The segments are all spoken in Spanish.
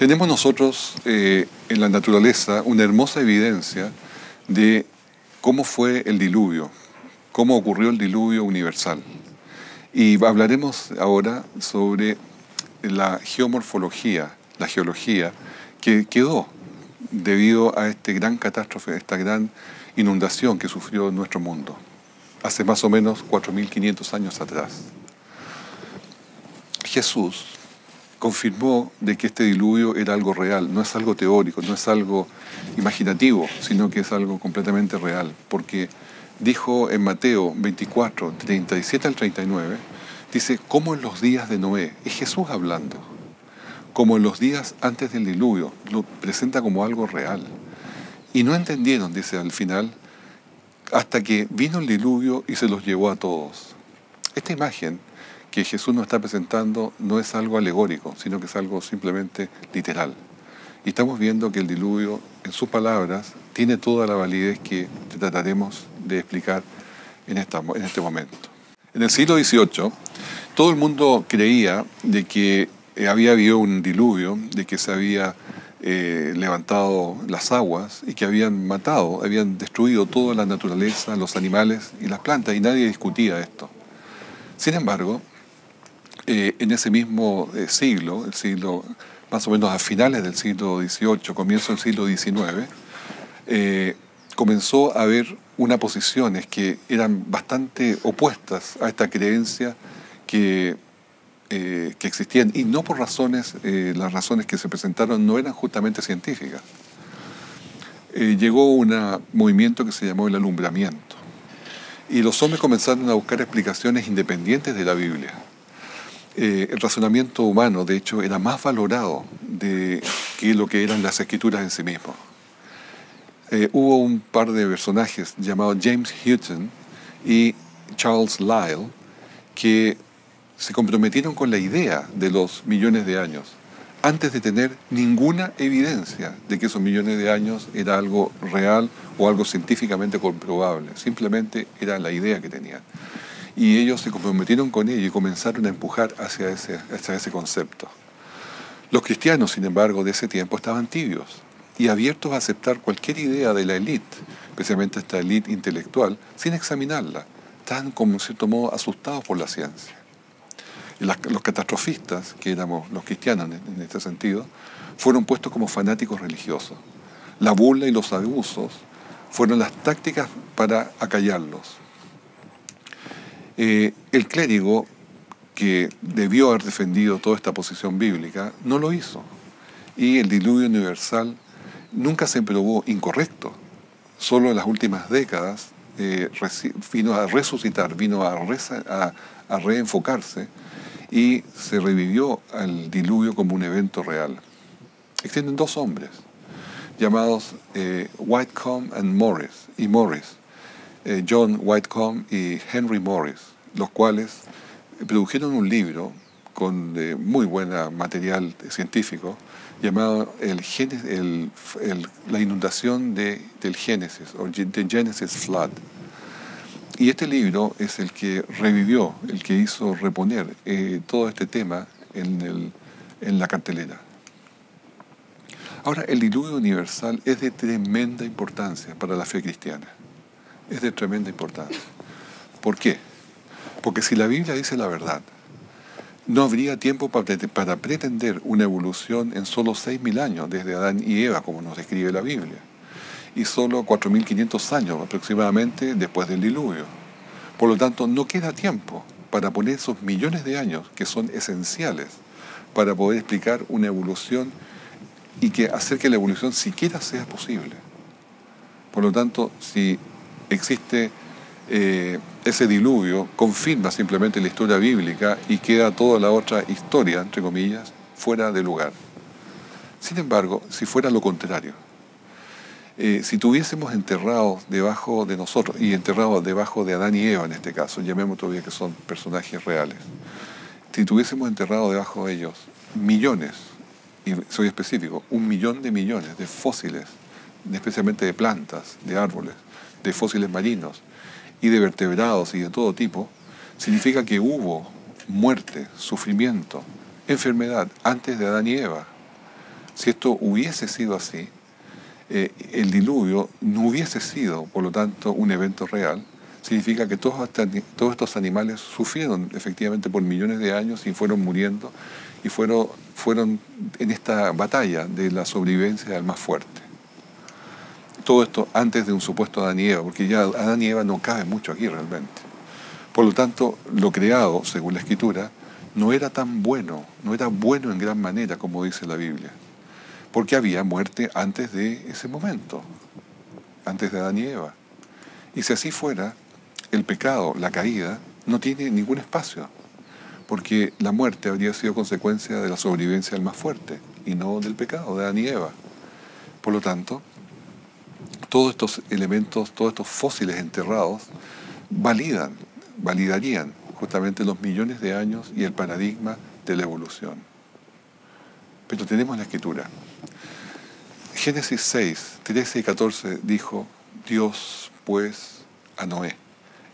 Tenemos nosotros en la naturaleza una hermosa evidencia de cómo fue el diluvio, cómo ocurrió el diluvio universal. Y hablaremos ahora sobre la geomorfología, la geología que quedó debido a esta gran catástrofe, esta gran inundación que sufrió nuestro mundo hace más o menos 4.500 años atrás. Jesús confirmó de que este diluvio era algo real, no es algo teórico, no es algo imaginativo, sino que es algo completamente real, porque dijo en Mateo 24, 37 al 39, dice, como en los días de Noé, es Jesús hablando, como en los días antes del diluvio, lo presenta como algo real. Y no entendieron, dice al final, hasta que vino el diluvio y se los llevó a todos. Esta imagen que Jesús nos está presentando no es algo alegórico, sino que es algo simplemente literal. Y estamos viendo que el diluvio, en sus palabras, tiene toda la validez que trataremos de explicar en este momento. En el siglo XVIII, todo el mundo creía de que había habido un diluvio, de que se había levantado las aguas y que habían matado, habían destruido toda la naturaleza, los animales y las plantas, y nadie discutía esto. Sin embargo, en ese mismo siglo, el siglo más o menos a finales del siglo XVIII, comienzo del siglo XIX, comenzó a haber unas posiciones que eran bastante opuestas a esta creencia que existían, y no por razones, las razones que se presentaron no eran justamente científicas. Llegó un movimiento que se llamó el alumbramiento, y los hombres comenzaron a buscar explicaciones independientes de la Biblia. El razonamiento humano, de hecho, era más valorado que lo que eran las escrituras en sí mismas. Hubo un par de personajes llamados James Hutton y Charles Lyell que se comprometieron con la idea de los millones de años antes de tener ninguna evidencia de que esos millones de años era algo real o algo científicamente comprobable. Simplemente era la idea que tenían. Y ellos se comprometieron con ello y comenzaron a empujar hacia ese concepto. Los cristianos, sin embargo, de ese tiempo estaban tibios y abiertos a aceptar cualquier idea de la élite, especialmente esta élite intelectual, sin examinarla. Estaban, como en cierto modo, asustados por la ciencia. Y los catastrofistas, que éramos los cristianos en este sentido, fueron puestos como fanáticos religiosos. La burla y los abusos fueron las tácticas para acallarlos. El clérigo, que debió haber defendido toda esta posición bíblica, no lo hizo. Y el diluvio universal nunca se probó incorrecto. Solo en las últimas décadas vino a resucitar, vino a reenfocarse, y se revivió al diluvio como un evento real. Existen dos hombres llamados Whitcomb y Morris, John Whitcomb y Henry Morris, los cuales produjeron un libro con muy buen material científico llamado La inundación del Génesis, o The Genesis Flood. Y este libro es el que revivió, el que hizo reponer todo este tema en la cartelera. Ahora, el diluvio universal es de tremenda importancia para la fe cristiana. Es de tremenda importancia. ¿Por qué? Porque si la Biblia dice la verdad, no habría tiempo para pretender una evolución en solo 6.000 años, desde Adán y Eva, como nos describe la Biblia, y solo 4.500 años aproximadamente después del diluvio. Por lo tanto, no queda tiempo para poner esos millones de años que son esenciales para poder explicar una evolución y hacer que la evolución siquiera sea posible. Por lo tanto, si existe ese diluvio, confirma simplemente la historia bíblica y queda toda la otra historia, entre comillas, fuera de lugar. Sin embargo, si fuera lo contrario, si tuviésemos enterrados debajo de nosotros, y enterrados debajo de Adán y Eva en este caso, llamemos todavía que son personajes reales, si tuviésemos enterrado debajo de ellos millones, y soy específico, 1 millón de millones de fósiles, especialmente de plantas, de árboles, de fósiles marinos y de vertebrados y de todo tipo, significa que hubo muerte, sufrimiento, enfermedad antes de Adán y Eva. Si esto hubiese sido así, el diluvio no hubiese sido, por lo tanto, un evento real. Significa que todos estos animales sufrieron efectivamente por millones de años y fueron muriendo y fueron en esta batalla de la sobrevivencia del más fuerte. Todo esto antes de un supuesto Adán y Eva, porque ya Adán y Eva no cabe mucho aquí realmente. Por lo tanto, lo creado, según la Escritura, no era tan bueno, no era bueno en gran manera como dice la Biblia, porque había muerte antes de ese momento, antes de Adán y Eva. Y si así fuera, el pecado, la caída, no tiene ningún espacio, porque la muerte habría sido consecuencia de la sobrevivencia del más fuerte y no del pecado de Adán y Eva. Por lo tanto, todos estos elementos, todos estos fósiles enterrados, validarían justamente los millones de años y el paradigma de la evolución. Pero tenemos la Escritura. Génesis 6, 13 y 14 dijo: Dios, pues, a Noé: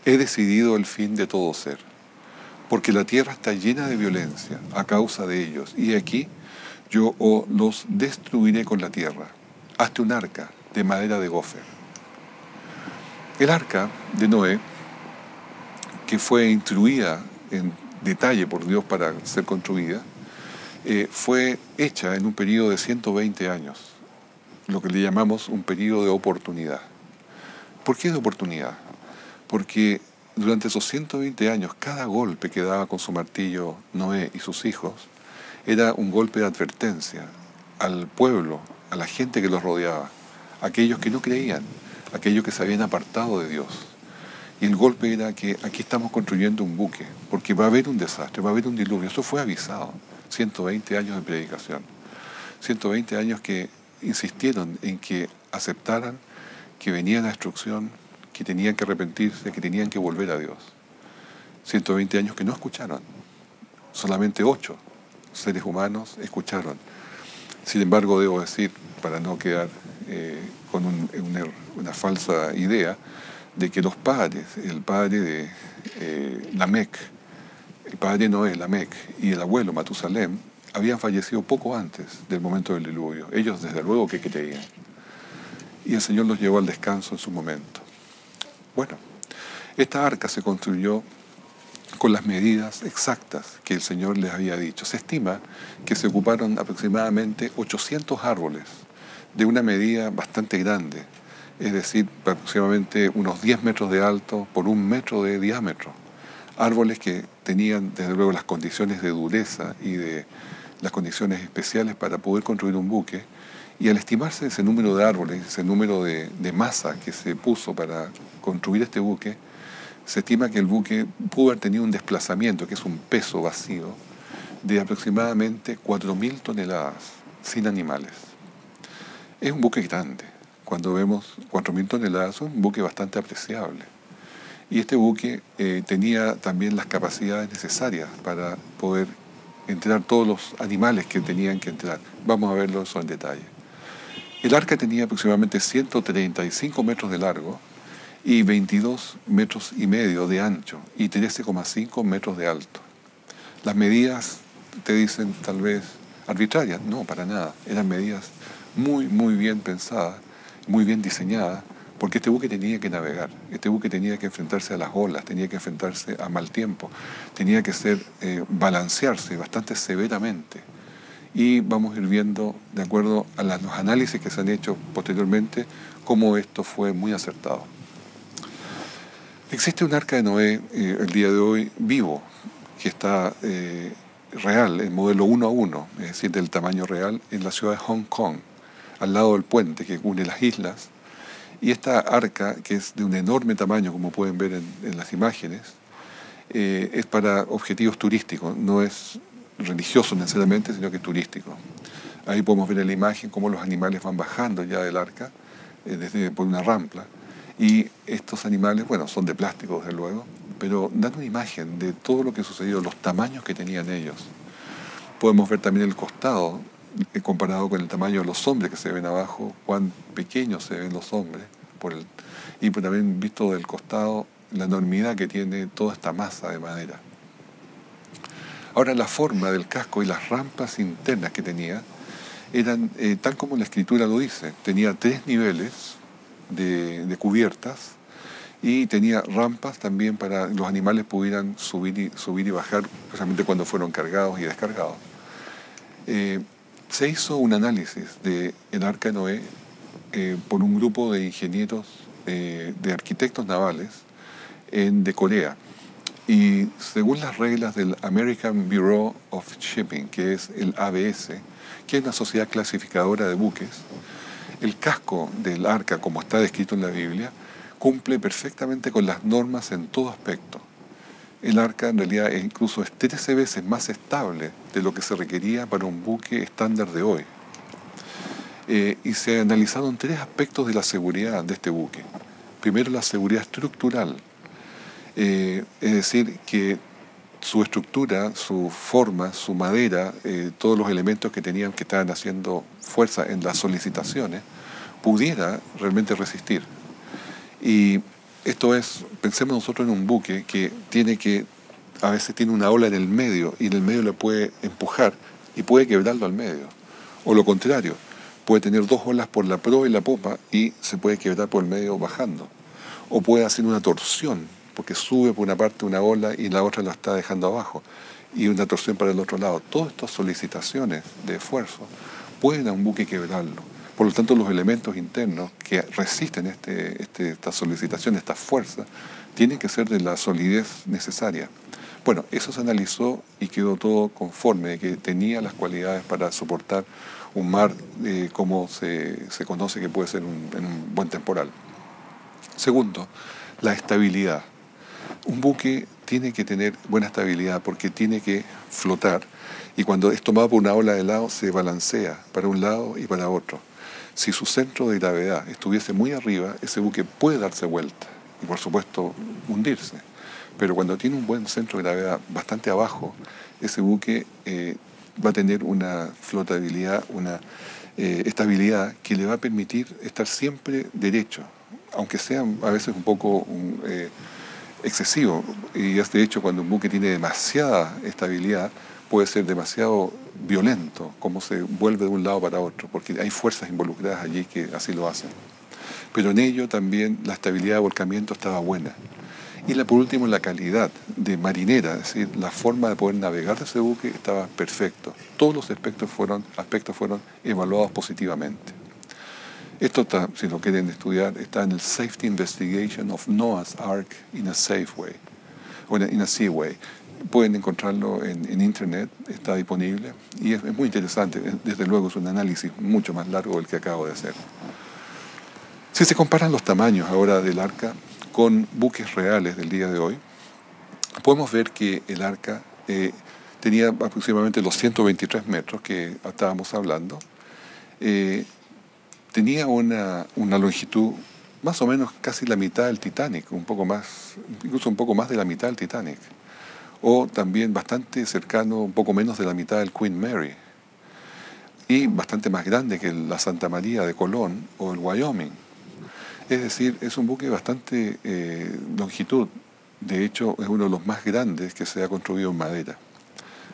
he decidido el fin de todo ser, porque la tierra está llena de violencia a causa de ellos, y aquí yo los destruiré con la tierra. Hazte un arca de madera de gofer. El arca de Noé, que fue instruida en detalle por Dios para ser construida, fue hecha en un periodo de 120 años, lo que le llamamos un periodo de oportunidad. ¿Por qué de oportunidad? Porque durante esos 120 años, cada golpe que daba con su martillo Noé y sus hijos era un golpe de advertencia al pueblo, a la gente que los rodeaba, aquellos que no creían, aquellos que se habían apartado de Dios. Y el golpe era que aquí estamos construyendo un buque, porque va a haber un desastre, va a haber un diluvio. Eso fue avisado. 120 años de predicación. 120 años que insistieron en que aceptaran que venía la destrucción, que tenían que arrepentirse, que tenían que volver a Dios. 120 años que no escucharon. Solamente 8 seres humanos escucharon. Sin embargo, debo decir, para no quedar con una falsa idea, de que los padres, el padre de Lamec, el padre de Noé, Lamec, y el abuelo Matusalem, habían fallecido poco antes del momento del diluvio. Ellos desde luego que creían. Y el Señor los llevó al descanso en su momento. Bueno, esta arca se construyó con las medidas exactas que el Señor les había dicho. Se estima que se ocuparon aproximadamente 800 árboles de una medida bastante grande, es decir, aproximadamente unos 10 metros de alto por 1 metro de diámetro. Árboles que tenían, desde luego, las condiciones de dureza y de las condiciones especiales para poder construir un buque. Y al estimarse ese número de árboles, ese número de masa que se puso para construir este buque, se estima que el buque pudo haber tenido un desplazamiento, que es un peso vacío, de aproximadamente 4.000 toneladas, sin animales. Es un buque grande. Cuando vemos 4.000 toneladas, es un buque bastante apreciable. Y este buque tenía también las capacidades necesarias para poder entrar todos los animales que tenían que entrar. Vamos a verlo eso en detalle. El arca tenía aproximadamente 135 metros de largo y 22 metros y medio de ancho y 13,5 metros de alto. Las medidas te dicen tal vez arbitrarias, no, para nada. Eran medidas muy bien pensadas, muy bien diseñadas, porque este buque tenía que navegar, este buque tenía que enfrentarse a las olas, tenía que enfrentarse a mal tiempo, tenía que balancearse bastante severamente. Y vamos a ir viendo, de acuerdo a los análisis que se han hecho posteriormente, cómo esto fue muy acertado. Existe un arca de Noé el día de hoy vivo, que está real, el modelo 1:1, es decir, del tamaño real, en la ciudad de Hong Kong, al lado del puente que une las islas. Y esta arca, que es de un enorme tamaño, como pueden ver en las imágenes, es para objetivos turísticos, no es religioso necesariamente, sino que turístico. Ahí podemos ver en la imagen cómo los animales van bajando ya del arca, por una rampa, y estos animales, bueno, son de plástico desde luego, pero dan una imagen de todo lo que sucedió, los tamaños que tenían ellos. Podemos ver también el costado, comparado con el tamaño de los hombres que se ven abajo, cuán pequeños se ven los hombres, y también visto del costado la enormidad que tiene toda esta masa de madera. Ahora, la forma del casco y las rampas internas que tenía eran, tal como la escritura lo dice, tenía 3 niveles de cubiertas y tenía rampas también para los animales pudieran subir y bajar, especialmente cuando fueron cargados y descargados. Eh, Se hizo un análisis del Arca de Noé por un grupo de ingenieros, de arquitectos navales de Corea. Y según las reglas del American Bureau of Shipping, que es el ABS, que es una sociedad clasificadora de buques, el casco del arca, como está descrito en la Biblia, cumple perfectamente con las normas en todo aspecto. El arca en realidad incluso es 13 veces más estable de lo que se requería para un buque estándar de hoy. Y se analizaron 3 aspectos de la seguridad de este buque. Primero, la seguridad estructural, es decir, que su estructura, su forma, su madera, todos los elementos que tenían que estaban haciendo fuerza en las solicitaciones, pudiera realmente resistir. Y esto es, pensemos nosotros en un buque que a veces tiene una ola en el medio y en el medio le puede empujar y puede quebrarlo al medio. O lo contrario, puede tener 2 olas por la proa y la popa y se puede quebrar por el medio bajando. O puede hacer una torsión, porque sube por una parte una ola y la otra la está dejando abajo. Y una torsión para el otro lado. Todas estas solicitaciones de esfuerzo pueden a un buque quebrarlo. Por lo tanto, los elementos internos que resisten esta solicitación, esta fuerza, tienen que ser de la solidez necesaria. Bueno, eso se analizó y quedó todo conforme, de que tenía las cualidades para soportar un mar como se conoce que puede ser en un buen temporal. Segundo, la estabilidad. Un buque tiene que tener buena estabilidad porque tiene que flotar y cuando es tomado por una ola de lado se balancea para un lado y para otro. Si su centro de gravedad estuviese muy arriba, ese buque puede darse vuelta y por supuesto hundirse. Pero cuando tiene un buen centro de gravedad bastante abajo, ese buque va a tener una flotabilidad, una estabilidad que le va a permitir estar siempre derecho, aunque sea a veces un poco excesivo. Y es de hecho cuando un buque tiene demasiada estabilidad, puede ser demasiado violento, como se vuelve de un lado para otro, porque hay fuerzas involucradas allí que así lo hacen. Pero en ello también la estabilidad de volcamiento estaba buena. Y por último, la calidad de marinera, es decir, la forma de poder navegar de ese buque estaba perfecto. Todos los aspectos fueron evaluados positivamente. Esto está, si lo quieren estudiar, está en el Safety Investigation of Noah's Ark in a Safe Way, o in a Sea Way. Pueden encontrarlo en internet, está disponible y es muy interesante. Desde luego es un análisis mucho más largo del que acabo de hacer. Si se comparan los tamaños ahora del arca con buques reales del día de hoy, podemos ver que el arca tenía aproximadamente los 123 metros que estábamos hablando. Tenía una longitud más o menos casi la mitad del Titanic, un poco más, incluso un poco más de la mitad del Titanic. O también bastante cercano, un poco menos de la mitad del Queen Mary. Y bastante más grande que la Santa María de Colón o el Wyoming. Es decir, es un buque bastante longitud. De hecho, es uno de los más grandes que se ha construido en madera.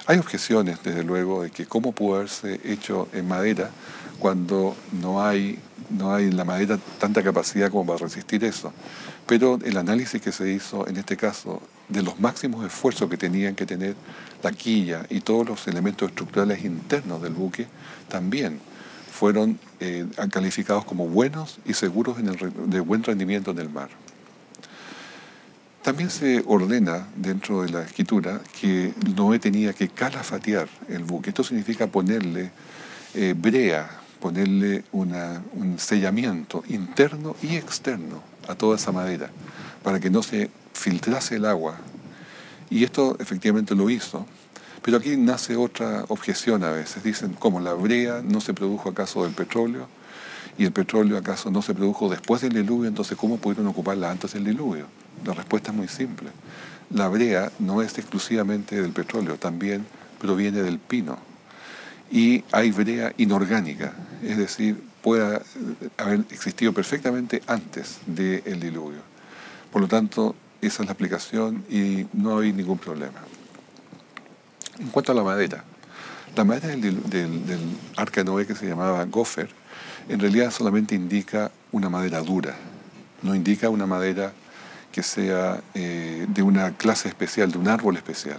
Hay objeciones, desde luego, de que cómo pudo haberse hecho en madera cuando no hay en la madera tanta capacidad como para resistir eso. Pero el análisis que se hizo en este caso de los máximos esfuerzos que tenían que tener la quilla y todos los elementos estructurales internos del buque también fueron calificados como buenos y seguros de buen rendimiento en el mar. También se ordena dentro de la escritura que Noé tenía que calafatear el buque. Esto significa ponerle brea, ponerle un sellamiento interno y externo a toda esa madera para que no se filtrase el agua. Y esto efectivamente lo hizo. Pero aquí nace otra objeción a veces. Dicen, ¿cómo la brea no se produjo acaso del petróleo? ¿Y el petróleo acaso no se produjo después del diluvio? Entonces, ¿cómo pudieron ocuparla antes del diluvio? La respuesta es muy simple. La brea no es exclusivamente del petróleo, también proviene del pino. Y hay brea inorgánica, es decir, puede haber existido perfectamente antes del diluvio. Por lo tanto, esa es la aplicación y no hay ningún problema. En cuanto a la La madera del arca de Noé, que se llamaba gofer, en realidad solamente indica una madera dura, no indica una madera que sea de una clase especial, de un árbol especial.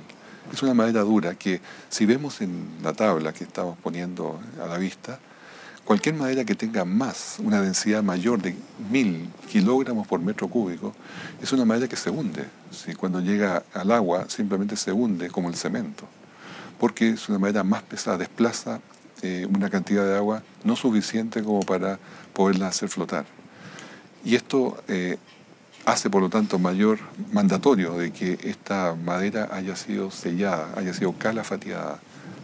Es una madera dura que, si vemos en la tabla que estamos poniendo a la vista, cualquier madera que tenga más, una densidad mayor de 1000 kilogramos por metro cúbico, es una madera que se hunde. ¿Sí? Cuando llega al agua, simplemente se hunde como el cemento, porque es una madera más pesada, desplaza una cantidad de agua no suficiente como para poderla hacer flotar. Y esto hace, por lo tanto, mayor mandatorio de que esta madera haya sido sellada, haya sido calafateada,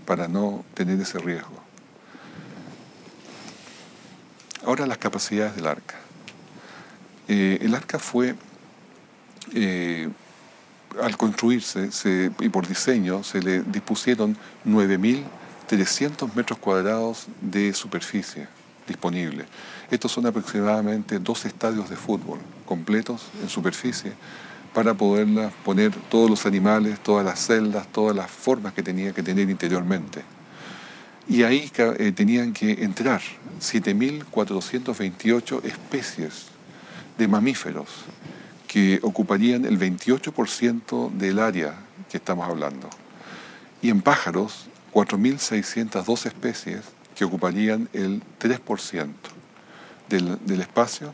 para no tener ese riesgo. Ahora, las capacidades del arca. El arca fue, al construirse y por diseño, se le dispusieron 9.300 metros cuadrados de superficie disponible. Estos son aproximadamente 2 estadios de fútbol completos en superficie para poderlas poner todos los animales, todas las celdas, todas las formas que tenía que tener interiormente. Y ahí tenían que entrar 7.428 especies de mamíferos que ocuparían el 28% del área que estamos hablando. Y en pájaros, 4.602 especies que ocuparían el 3% del espacio,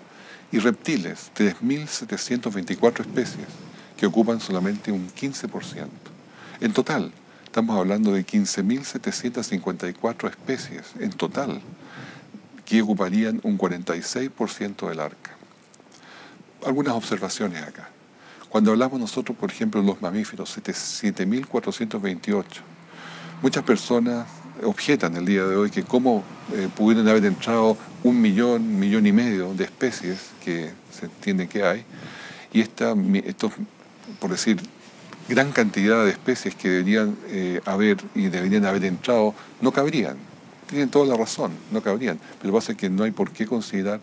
y reptiles, 3.724 especies que ocupan solamente un 15%. En total, estamos hablando de 15.754 especies en total que ocuparían un 46% del arca. Algunas observaciones acá. Cuando hablamos nosotros, por ejemplo, de los mamíferos, 7.428, muchas personas objetan el día de hoy que cómo pudieron haber entrado 1.000.000, 1.500.000 de especies que se entiende que hay, y estos, por decir, gran cantidad de especies que deberían haber entrado, no cabrían. Tienen toda la razón, no cabrían. Pero lo que pasa es que no hay por qué considerar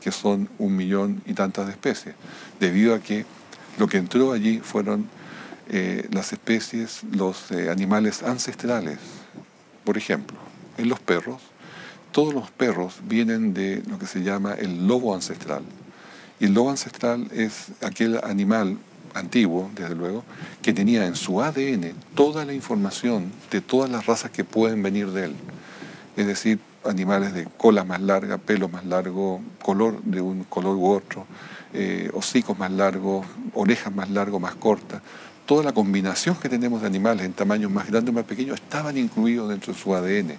que son 1.000.000 y tantas de especies, debido a que lo que entró allí fueron las especies, los animales ancestrales. Por ejemplo, en los perros, todos los perros vienen de lo que se llama el lobo ancestral. Y el lobo ancestral es aquel animal antiguo, desde luego, que tenía en su ADN toda la información de todas las razas que pueden venir de él. Es decir, animales de cola más larga, pelo más largo, color de un color u otro, hocicos más largos, orejas más largas, más cortas. Toda la combinación que tenemos de animales en tamaños más grandes o más pequeños estaban incluidos dentro de su ADN.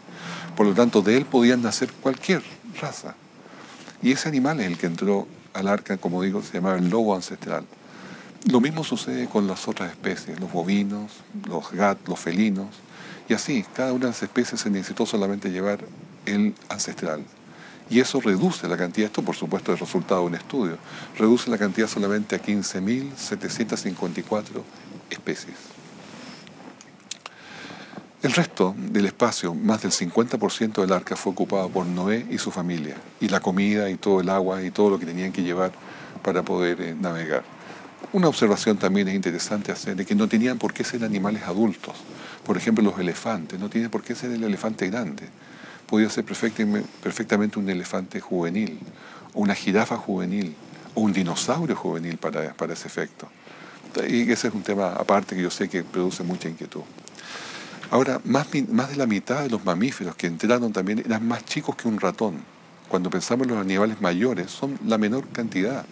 Por lo tanto, de él podían nacer cualquier raza. Y ese animal es el que entró al arca, como digo, se llamaba el lobo ancestral. Lo mismo sucede con las otras especies, los bovinos, los gatos, los felinos, y así, cada una de las especies se necesitó solamente llevar el ancestral. Y eso reduce la cantidad, esto por supuesto es resultado de un estudio, reduce la cantidad solamente a 15.754 especies. El resto del espacio, más del 50% del arca, fue ocupado por Noé y su familia, y la comida y todo el agua y todo lo que tenían que llevar para poder navegar. Una observación también es interesante hacer, de que no tenían por qué ser animales adultos. Por ejemplo, los elefantes, no tienen por qué ser el elefante grande. Podía ser perfectamente un elefante juvenil, o una jirafa juvenil, o un dinosaurio juvenil para ese efecto. Y ese es un tema aparte que yo sé que produce mucha inquietud. Ahora, más de la mitad de los mamíferos que entraron también eran más chicos que un ratón. Cuando pensamos en los animales mayores, son la menor cantidad.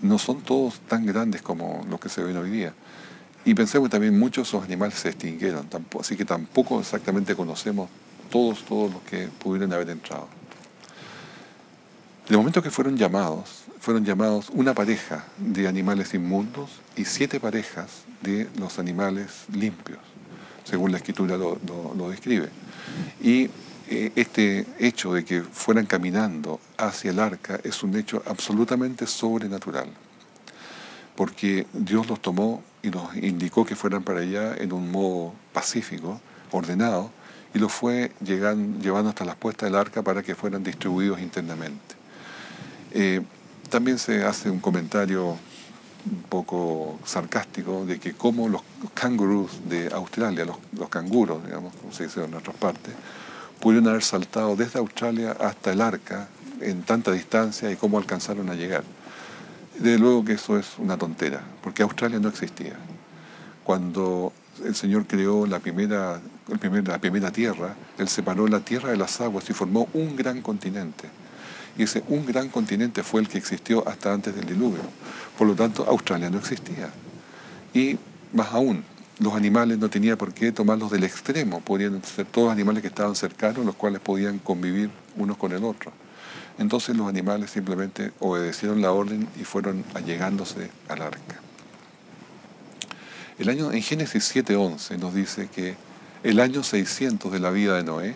No son todos tan grandes como los que se ven hoy día. Y pensemos que también muchos de esos animales se extinguieron, así que tampoco exactamente conocemos todos los que pudieron haber entrado. En el momento que fueron llamados una pareja de animales inmundos y 7 parejas de los animales limpios, según la Escritura lo describe. Y este hecho de que fueran caminando hacia el arca es un hecho absolutamente sobrenatural, porque Dios los tomó y los indicó que fueran para allá en un modo pacífico, ordenado, y los fue llevando hasta las puertas del arca para que fueran distribuidos internamente. También se hace un comentario un poco sarcástico de que como los kangaroos de Australia, los canguros, digamos, como se dice en otras partes, pudieron haber saltado desde Australia hasta el Arca en tanta distancia y cómo alcanzaron a llegar. Desde luego que eso es una tontera, porque Australia no existía. Cuando el Señor creó la primera tierra, Él separó la tierra de las aguas y formó un gran continente. Y ese un gran continente fue el que existió hasta antes del diluvio. Por lo tanto, Australia no existía. Y más aún, los animales no tenía por qué tomarlos del extremo. Podían ser todos animales que estaban cercanos, los cuales podían convivir unos con el otro. Entonces los animales simplemente obedecieron la orden y fueron allegándose al arca. En Génesis 7:11 nos dice que el año 600 de la vida de Noé,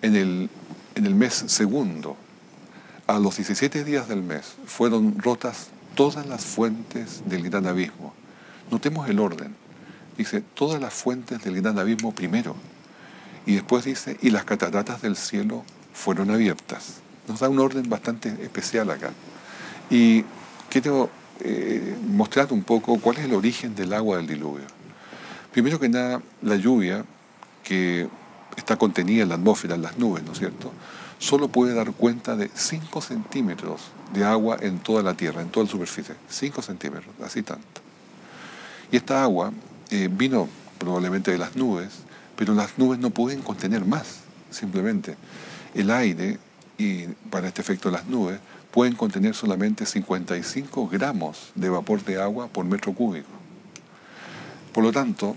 en el mes segundo, a los 17 días del mes, fueron rotas todas las fuentes del gran abismo. Notemos el orden. Dice, todas las fuentes del gran abismo primero. Y después dice, y las cataratas del cielo fueron abiertas. Nos da un orden bastante especial acá. Y quiero mostrar un poco cuál es el origen del agua del diluvio. Primero que nada, la lluvia, que está contenida en la atmósfera, en las nubes, ¿no es cierto?, solo puede dar cuenta de 5 centímetros de agua en toda la Tierra, en toda la superficie. 5 centímetros, así tanto. Y esta agua vino probablemente de las nubes, pero las nubes no pueden contener más. Simplemente el aire, y para este efecto las nubes, pueden contener solamente 55 gramos de vapor de agua por metro cúbico. Por lo tanto,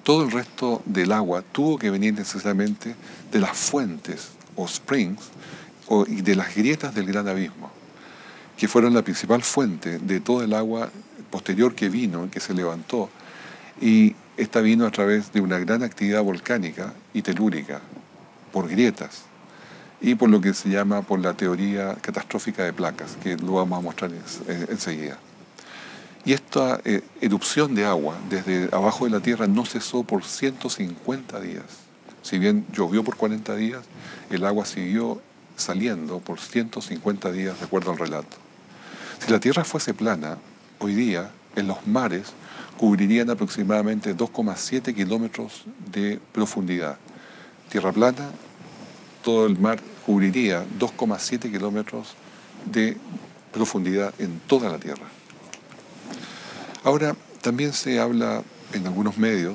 todo el resto del agua tuvo que venir necesariamente de las fuentes o springs y de las grietas del gran abismo, que fueron la principal fuente de todo el agua posterior que vino, que se levantó, y esta vino a través de una gran actividad volcánica y telúrica, por grietas, y por lo que se llama por la teoría catastrófica de placas, que lo vamos a mostrar enseguida. Y esta erupción de agua desde abajo de la Tierra no cesó por 150 días. Si bien llovió por 40 días, el agua siguió saliendo por 150 días, de acuerdo al relato. Si la Tierra fuese plana, hoy día, en los mares, cubrirían aproximadamente 2,7 kilómetros de profundidad. Tierra plana, todo el mar cubriría 2,7 kilómetros de profundidad en toda la Tierra. Ahora, también se habla en algunos medios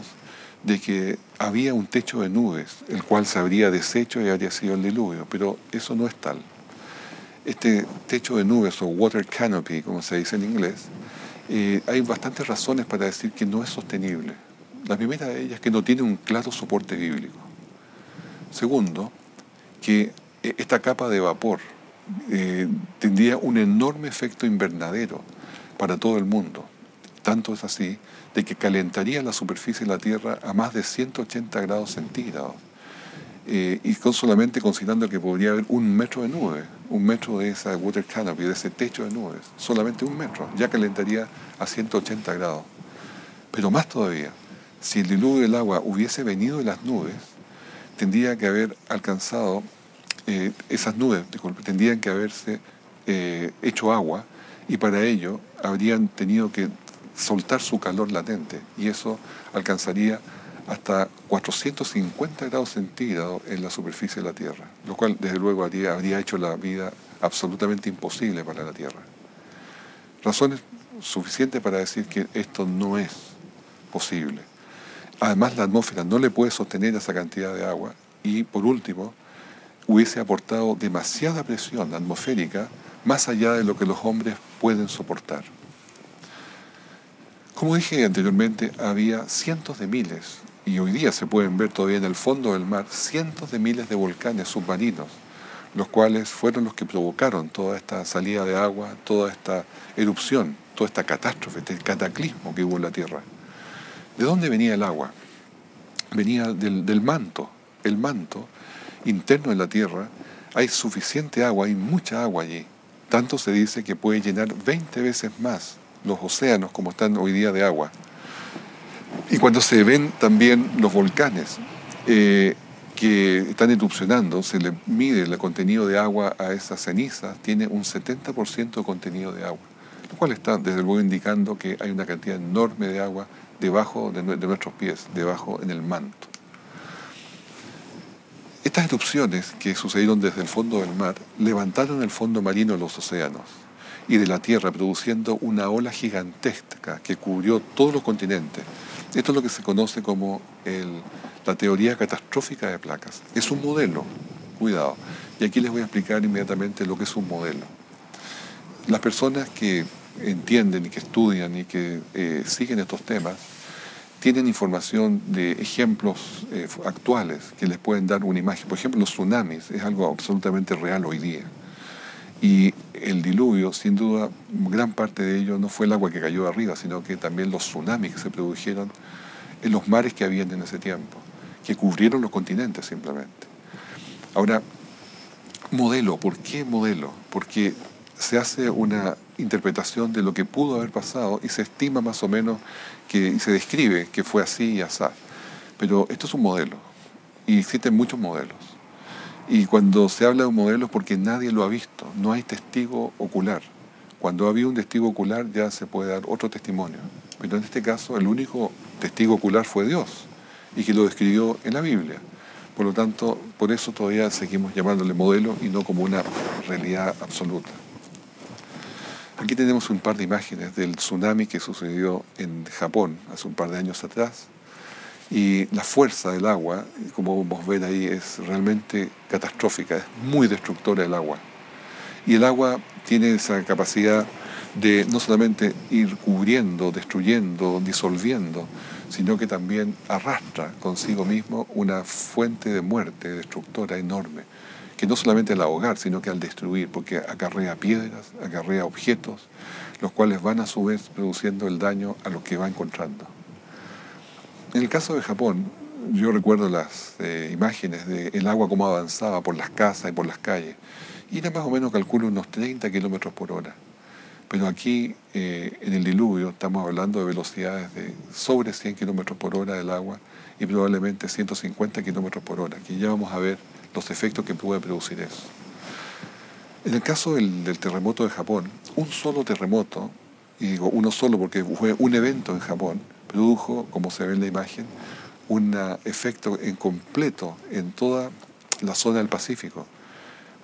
de que había un techo de nubes, el cual se habría deshecho y habría sido el diluvio, pero eso no es tal. Este techo de nubes, o water canopy, como se dice en inglés, hay bastantes razones para decir que no es sostenible. La primera de ellas es que no tiene un claro soporte bíblico. Segundo, que esta capa de vapor tendría un enorme efecto invernadero para todo el mundo. Tanto es así de que calentaría la superficie de la Tierra a más de 180 grados centígrados. Y solamente considerando que podría haber 1 metro de nube, 1 metro de esa water canopy, de ese techo de nubes, solamente 1 metro, ya calentaría a 180 grados. Pero más todavía, si el diluvio del agua hubiese venido de las nubes, tendría que haber alcanzado, esas nubes, tendrían que haberse hecho agua, y para ello habrían tenido que soltar su calor latente, y eso alcanzaría hasta 450 grados centígrados en la superficie de la Tierra, lo cual desde luego habría hecho la vida absolutamente imposible para la Tierra. Razones suficientes para decir que esto no es posible. Además, la atmósfera no le puede sostener esa cantidad de agua, y por último, hubiese aportado demasiada presión atmosférica más allá de lo que los hombres pueden soportar. Como dije anteriormente, había cientos de miles, y hoy día se pueden ver todavía en el fondo del mar, cientos de miles de volcanes submarinos, los cuales fueron los que provocaron toda esta salida de agua, toda esta erupción, toda esta catástrofe, este cataclismo que hubo en la Tierra. ¿De dónde venía el agua? Venía del manto. El manto interno de la Tierra, hay suficiente agua, hay mucha agua allí. Tanto se dice que puede llenar 20 veces más los océanos como están hoy día de agua. Y cuando se ven también los volcanes que están erupcionando, se le mide el contenido de agua a esas cenizas, tiene un 70% de contenido de agua. lo cual está desde luego indicando que hay una cantidad enorme de agua debajo de nuestros pies, debajo en el manto. Estas erupciones que sucedieron desde el fondo del mar levantaron el fondo marino de los océanos y de la Tierra, produciendo una ola gigantesca que cubrió todos los continentes. Esto es lo que se conoce como la teoría catastrófica de placas. Es un modelo, cuidado. Y aquí les voy a explicar inmediatamente lo que es un modelo. Las personas que entienden y que estudian y que siguen estos temas tienen información de ejemplos actuales que les pueden dar una imagen. Por ejemplo, los tsunamis es algo absolutamente real hoy día. Y el diluvio, sin duda, gran parte de ello no fue el agua que cayó de arriba, sino que también los tsunamis que se produjeron en los mares que habían en ese tiempo, que cubrieron los continentes simplemente. Ahora, modelo, ¿por qué modelo? Porque se hace una interpretación de lo que pudo haber pasado y se estima más o menos y se describe que fue así y así. Pero esto es un modelo y existen muchos modelos. Y cuando se habla de un modelo es porque nadie lo ha visto, no hay testigo ocular. Cuando había un testigo ocular ya se puede dar otro testimonio. Pero en este caso el único testigo ocular fue Dios y que lo describió en la Biblia. Por lo tanto, por eso todavía seguimos llamándole modelo y no como una realidad absoluta. Aquí tenemos un par de imágenes del tsunami que sucedió en Japón hace un par de años atrás. Y la fuerza del agua, como podemos ver ahí, es realmente catastrófica, es muy destructora el agua. Y el agua tiene esa capacidad de no solamente ir cubriendo, destruyendo, disolviendo, sino que también arrastra consigo mismo una fuente de muerte destructora enorme, que no solamente al ahogar, sino que al destruir, porque acarrea piedras, acarrea objetos, los cuales van a su vez produciendo el daño a lo que va encontrando. En el caso de Japón, yo recuerdo las imágenes del agua como avanzaba por las casas y por las calles, y era más o menos, calculo, unos 30 kilómetros por hora. Pero aquí, en el diluvio, estamos hablando de velocidades de sobre 100 kilómetros por hora del agua y probablemente 150 kilómetros por hora, que ya vamos a ver los efectos que puede producir eso. En el caso del terremoto de Japón, un solo terremoto, y digo uno solo porque fue un evento en Japón, produjo, como se ve en la imagen, un efecto en completo en toda la zona del Pacífico,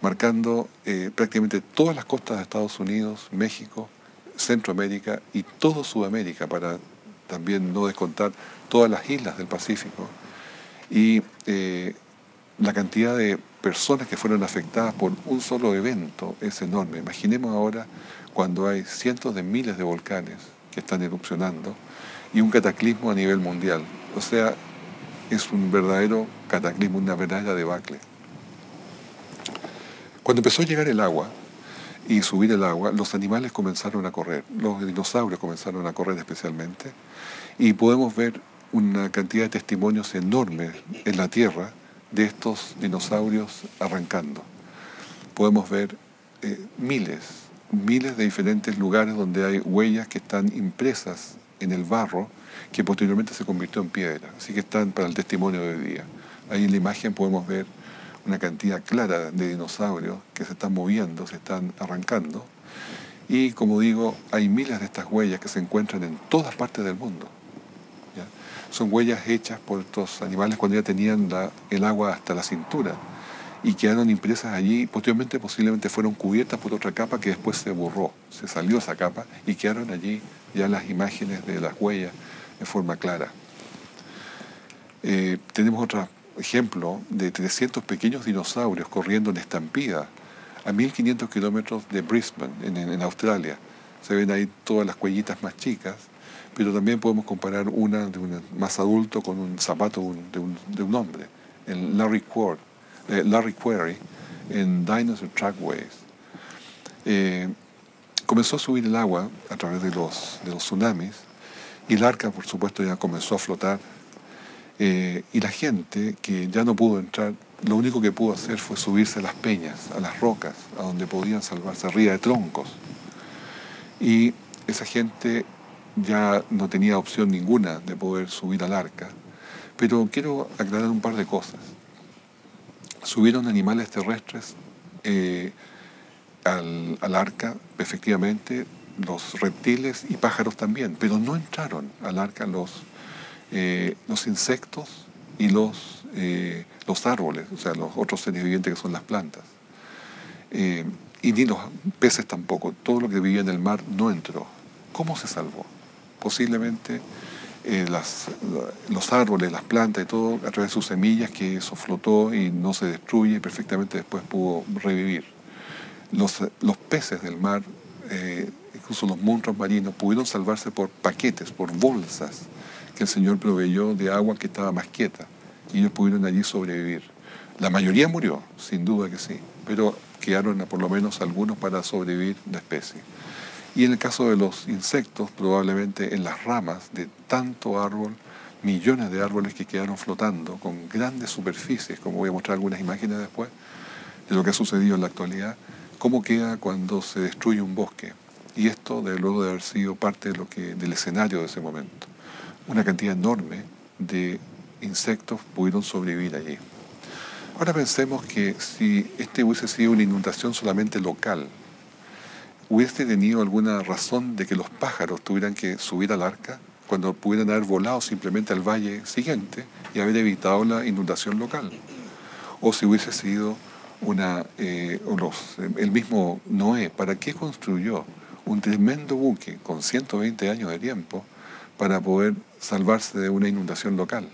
marcando prácticamente todas las costas de Estados Unidos, México, Centroamérica y todo Sudamérica, para también no descontar todas las islas del Pacífico. Y la cantidad de personas que fueron afectadas por un solo evento es enorme. Imaginemos ahora cuando hay cientos de miles de volcanes que están erupcionando y un cataclismo a nivel mundial. O sea, es un verdadero cataclismo, una verdadera debacle. Cuando empezó a llegar el agua y subir el agua, los animales comenzaron a correr, los dinosaurios comenzaron a correr especialmente, y podemos ver una cantidad de testimonios enormes en la Tierra de estos dinosaurios arrancando. Podemos ver miles de diferentes lugares donde hay huellas que están impresas en el barro que posteriormente se convirtió en piedra, así que están para el testimonio de hoy día. Ahí en la imagen podemos ver una cantidad clara de dinosaurios que se están moviendo, se están arrancando, y como digo, hay miles de estas huellas que se encuentran en todas partes del mundo. ¿Ya? Son huellas hechas por estos animales cuando ya tenían el agua hasta la cintura y quedaron impresas allí, posteriormente posiblemente fueron cubiertas por otra capa que después se borró, se salió esa capa y quedaron allí ya las imágenes de las huellas en forma clara. Tenemos otro ejemplo de 300 pequeños dinosaurios corriendo en estampida a 1500 kilómetros de Brisbane, en Australia. Se ven ahí todas las huellitas más chicas, pero también podemos comparar una de un más adulto con un zapato de un hombre, el Larry Quarry, en Dinosaur Trackways. Comenzó a subir el agua a través de los tsunamis y el arca, por supuesto, ya comenzó a flotar. Y la gente que ya no pudo entrar, lo único que pudo hacer fue subirse a las peñas, a las rocas, a donde podían salvarse, arriba de troncos. Y esa gente ya no tenía opción ninguna de poder subir al arca. Pero quiero aclarar un par de cosas. Subieron animales terrestres al arca, efectivamente, los reptiles y pájaros también, pero no entraron al arca los insectos y los árboles, o sea, los otros seres vivientes que son las plantas. Y ni los peces tampoco. Todo lo que vivía en el mar no entró. ¿Cómo se salvó? Posiblemente los árboles, las plantas y todo, a través de sus semillas, que eso flotó y no se destruye y perfectamente después pudo revivir. Los peces del mar, incluso los monstruos marinos, pudieron salvarse por paquetes, por bolsas que el Señor proveyó de agua que estaba más quieta, y ellos pudieron allí sobrevivir. La mayoría murió, sin duda que sí, pero quedaron por lo menos algunos para sobrevivir la especie. Y en el caso de los insectos, probablemente en las ramas de tanto árbol, millones de árboles que quedaron flotando con grandes superficies, como voy a mostrar algunas imágenes después, de lo que ha sucedido en la actualidad, cómo queda cuando se destruye un bosque. Y esto, de luego de haber sido parte del escenario de ese momento. Una cantidad enorme de insectos pudieron sobrevivir allí. Ahora pensemos que si este hubiese sido una inundación solamente local, ¿hubiese tenido alguna razón de que los pájaros tuvieran que subir al arca cuando pudieran haber volado simplemente al valle siguiente y haber evitado la inundación local? O si hubiese sido el mismo Noé, ¿para qué construyó un tremendo buque con 120 años de tiempo para poder salvarse de una inundación local?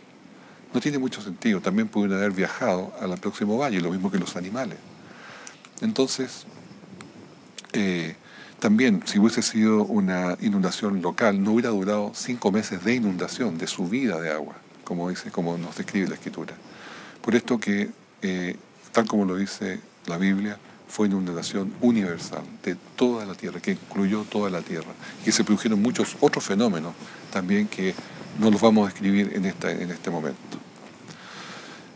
No tiene mucho sentido. También pudieron haber viajado al próximo valle, lo mismo que los animales. Entonces, también, si hubiese sido una inundación local, no hubiera durado 5 meses de inundación, de subida de agua, como nos describe la Escritura. Por esto que, tal como lo dice la Biblia, fue una inundación universal de toda la tierra, que incluyó toda la tierra, y que se produjeron muchos otros fenómenos también que no los vamos a describir en este momento.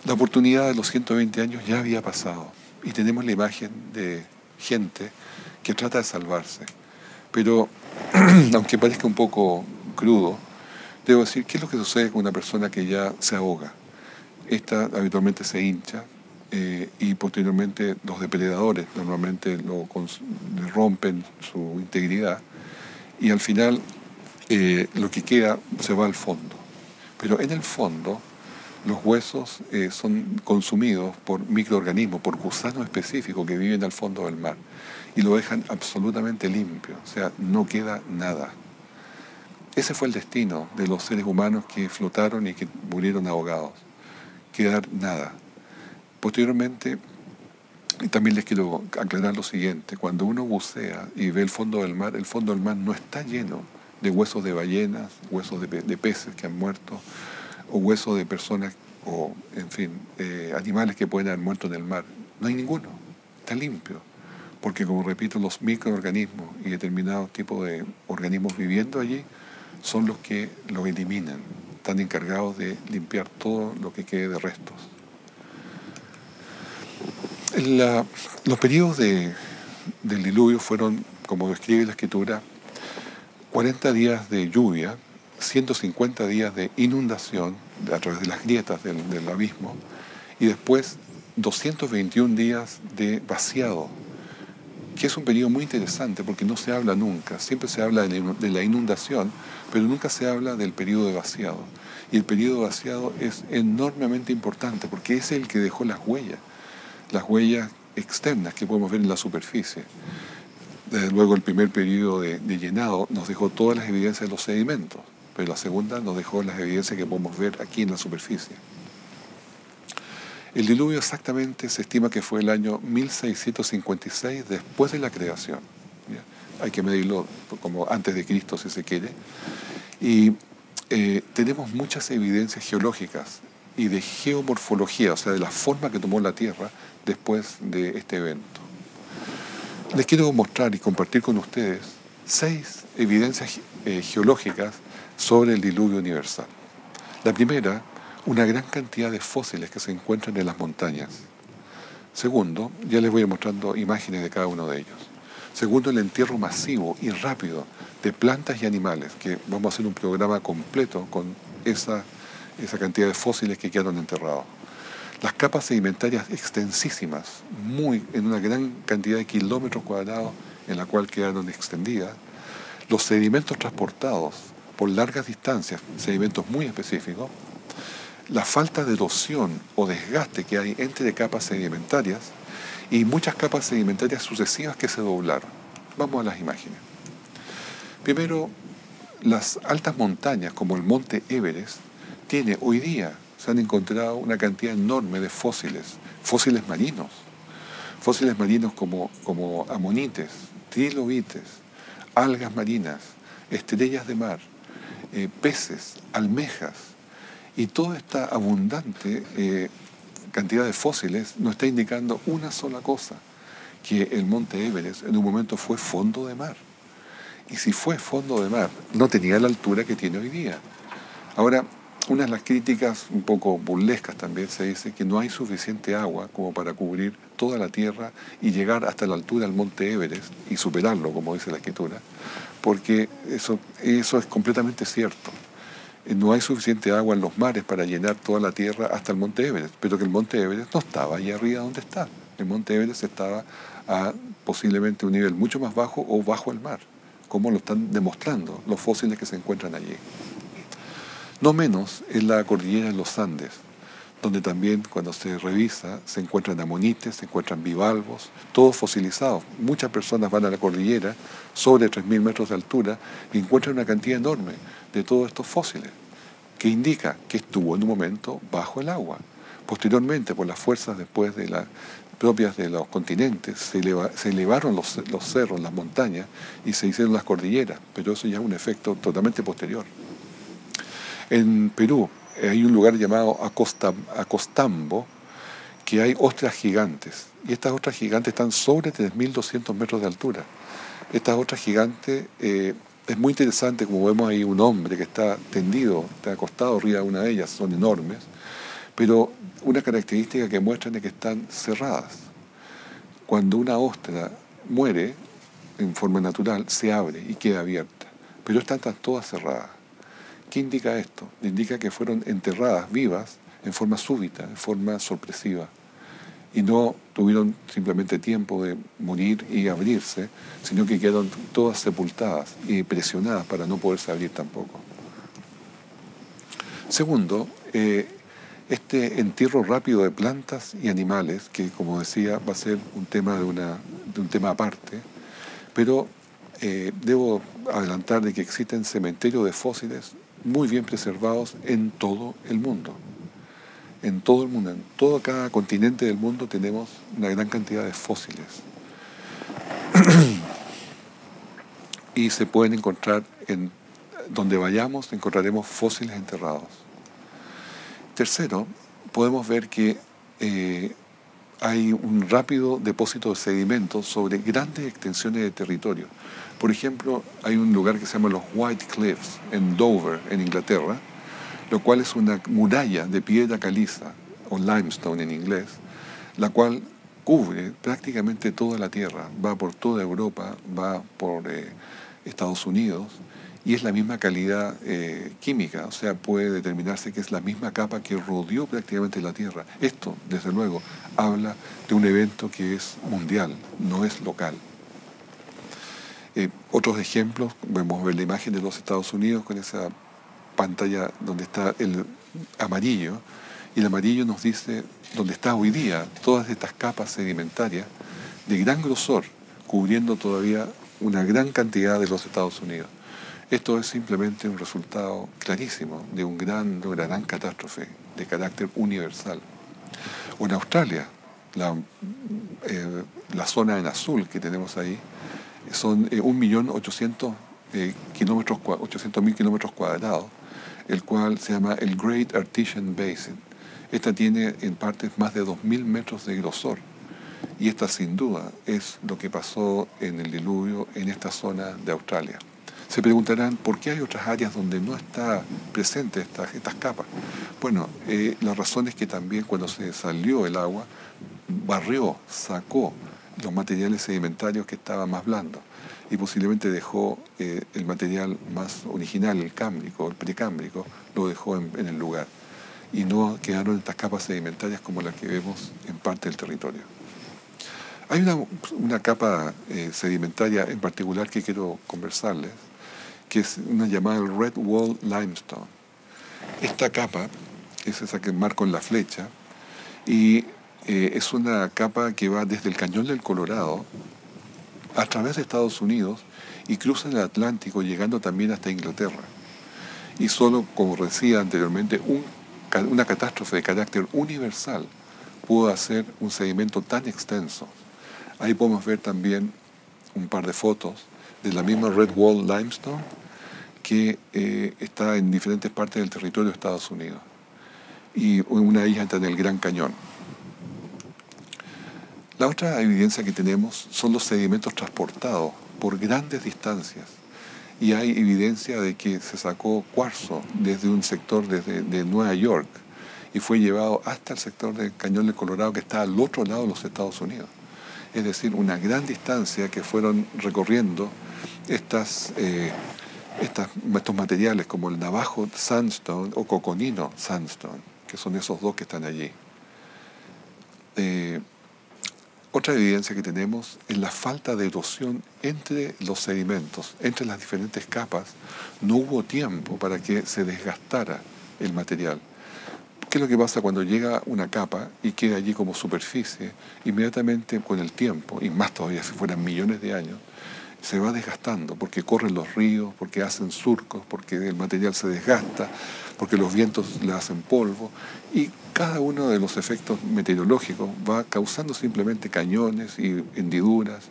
La oportunidad de los 120 años ya había pasado, y tenemos la imagen de gente que trata de salvarse. Pero, aunque parezca un poco crudo, debo decir, ¿qué es lo que sucede con una persona que ya se ahoga? Esta habitualmente se hincha, y posteriormente los depredadores normalmente le rompen su integridad, y al final lo que queda se va al fondo. Pero en el fondo los huesos son consumidos por microorganismos, por gusanos específicos que viven al fondo del mar, y lo dejan absolutamente limpio, o sea, no queda nada. Ese fue el destino de los seres humanos que flotaron y que murieron ahogados, quedar nada. Posteriormente, también les quiero aclarar lo siguiente: cuando uno bucea y ve el fondo del mar no está lleno de huesos de ballenas, huesos de peces que han muerto, o huesos de personas, o en fin, animales que pueden haber muerto en el mar. No hay ninguno, está limpio, porque, como repito, los microorganismos y determinados tipos de organismos viviendo allí son los que lo eliminan, están encargados de limpiar todo lo que quede de restos. Los periodos del diluvio fueron, como describe la Escritura, 40 días de lluvia, 150 días de inundación a través de las grietas del abismo, y después 221 días de vaciado, que es un periodo muy interesante porque no se habla nunca. Siempre se habla de la inundación, pero nunca se habla del periodo de vaciado. Y el periodo de vaciado es enormemente importante porque es el que dejó las huellas externas que podemos ver en la superficie. Desde luego, el primer periodo de llenado nos dejó todas las evidencias de los sedimentos, pero la segunda nos dejó las evidencias que podemos ver aquí en la superficie. El diluvio exactamente se estima que fue el año 1656 después de la creación. ¿Ya? Hay que medirlo como antes de Cristo, si se quiere. Y tenemos muchas evidencias geológicas y de geomorfología, o sea, de la forma que tomó la Tierra después de este evento. Les quiero mostrar y compartir con ustedes 6 evidencias geológicas sobre el diluvio universal. La primera, una gran cantidad de fósiles que se encuentran en las montañas. Segundo, ya les voy mostrando imágenes de cada uno de ellos. Segundo, el entierro masivo y rápido de plantas y animales, que vamos a hacer un programa completo con esa cantidad de fósiles que quedaron enterrados. Las capas sedimentarias extensísimas, en una gran cantidad de kilómetros cuadrados en la cual quedaron extendidas. Los sedimentos transportados por largas distancias, sedimentos muy específicos, la falta de erosión o desgaste que hay entre capas sedimentarias y muchas capas sedimentarias sucesivas que se doblaron. Vamos a las imágenes. Primero, las altas montañas como el monte Everest tiene hoy día, se han encontrado una cantidad enorme de fósiles marinos como amonites, trilobites, algas marinas, estrellas de mar, peces, almejas, y toda esta abundante cantidad de fósiles nos está indicando una sola cosa, que el monte Everest en un momento fue fondo de mar. Y si fue fondo de mar, no tenía la altura que tiene hoy día. Ahora, una de las críticas un poco burlescas también se dice que no hay suficiente agua como para cubrir toda la Tierra y llegar hasta la altura del monte Everest y superarlo, como dice la escritura, porque eso es completamente cierto. No hay suficiente agua en los mares para llenar toda la Tierra hasta el monte Everest, pero que el monte Everest no estaba allá arriba donde está. El monte Everest estaba a posiblemente un nivel mucho más bajo o bajo el mar, como lo están demostrando los fósiles que se encuentran allí. No menos en la cordillera de los Andes, donde también cuando se revisa se encuentran amonites, se encuentran bivalvos, todos fosilizados. Muchas personas van a la cordillera sobre 3.000 metros de altura y encuentran una cantidad enorme de todos estos fósiles, que indica que estuvo en un momento bajo el agua. Posteriormente, por las fuerzas después de propias de los continentes, se elevaron los cerros, las montañas, y se hicieron las cordilleras, pero eso ya es un efecto totalmente posterior. En Perú hay un lugar llamado Acostambo, que hay ostras gigantes, y estas ostras gigantes están sobre 3.200 metros de altura. Estas ostras gigantes, es muy interesante, como vemos ahí un hombre que está tendido, está acostado arriba de una de ellas, son enormes, pero una característica que muestran es que están cerradas. Cuando una ostra muere en forma natural, se abre y queda abierta, pero están todas cerradas. ¿Qué indica esto? Indica que fueron enterradas vivas en forma súbita, en forma sorpresiva, y no tuvieron simplemente tiempo de morir y abrirse, sino que quedaron todas sepultadas y presionadas para no poderse abrir tampoco. Segundo, este entierro rápido de plantas y animales, que como decía va a ser un tema de un tema aparte, pero debo adelantar de que existen cementerios de fósiles muy bien preservados en todo el mundo. En todo el mundo, en cada continente del mundo tenemos una gran cantidad de fósiles. Y se pueden encontrar, donde vayamos, encontraremos fósiles enterrados. Tercero, podemos ver que hay un rápido depósito de sedimentos sobre grandes extensiones de territorio. Por ejemplo, hay un lugar que se llama los White Cliffs, en Dover, en Inglaterra, lo cual es una muralla de piedra caliza, o limestone en inglés, la cual cubre prácticamente toda la Tierra, va por toda Europa, va por Estados Unidos, y es la misma calidad química, o sea, puede determinarse que es la misma capa que rodeó prácticamente la Tierra. Esto, desde luego, habla de un evento que es mundial, no es local. Otros ejemplos, podemos ver la imagen de los Estados Unidos con esa pantalla donde está el amarillo, y el amarillo nos dice dónde está hoy día todas estas capas sedimentarias de gran grosor, cubriendo todavía una gran cantidad de los Estados Unidos. Esto es simplemente un resultado clarísimo de una gran catástrofe de carácter universal. O en Australia, la zona en azul que tenemos ahí, son 1.800.000 kilómetros cuadrados, el cual se llama el Great Artesian Basin. Esta tiene en partes más de 2.000 metros de grosor, y esta sin duda es lo que pasó en el diluvio en esta zona de Australia. Se preguntarán por qué hay otras áreas donde no está presente estas capas. Bueno, la razón es que también cuando se salió el agua, barrió, sacó los materiales sedimentarios que estaban más blandos, y posiblemente dejó el material más original, el cámbrico, el precámbrico, lo dejó en el lugar, y no quedaron estas capas sedimentarias como las que vemos en parte del territorio. Hay una capa sedimentaria en particular que quiero conversarles, que es una llamada el Red Wall Limestone. Esta capa es esa que marco en la flecha y es una capa que va desde el Cañón del Colorado a través de Estados Unidos y cruza el Atlántico llegando también hasta Inglaterra. Y solo, como decía anteriormente, una catástrofe de carácter universal pudo hacer un sedimento tan extenso. Ahí podemos ver también un par de fotos de la misma Red Wall Limestone que está en diferentes partes del territorio de Estados Unidos. Y una de ellas está en el Gran Cañón. La otra evidencia que tenemos son los sedimentos transportados por grandes distancias. Y hay evidencia de que se sacó cuarzo desde un sector de Nueva York y fue llevado hasta el sector del Cañón del Colorado que está al otro lado de los Estados Unidos. Es decir, una gran distancia que fueron recorriendo estos materiales como el Navajo Sandstone o Coconino Sandstone, que son esos dos que están allí. Otra evidencia que tenemos es la falta de erosión entre los sedimentos, entre las diferentes capas. No hubo tiempo para que se desgastara el material. ¿Qué es lo que pasa cuando llega una capa y queda allí como superficie? Inmediatamente con el tiempo, y más todavía si fueran millones de años, se va desgastando porque corren los ríos, porque hacen surcos, porque el material se desgasta, porque los vientos le hacen polvo, y cada uno de los efectos meteorológicos va causando simplemente cañones y hendiduras,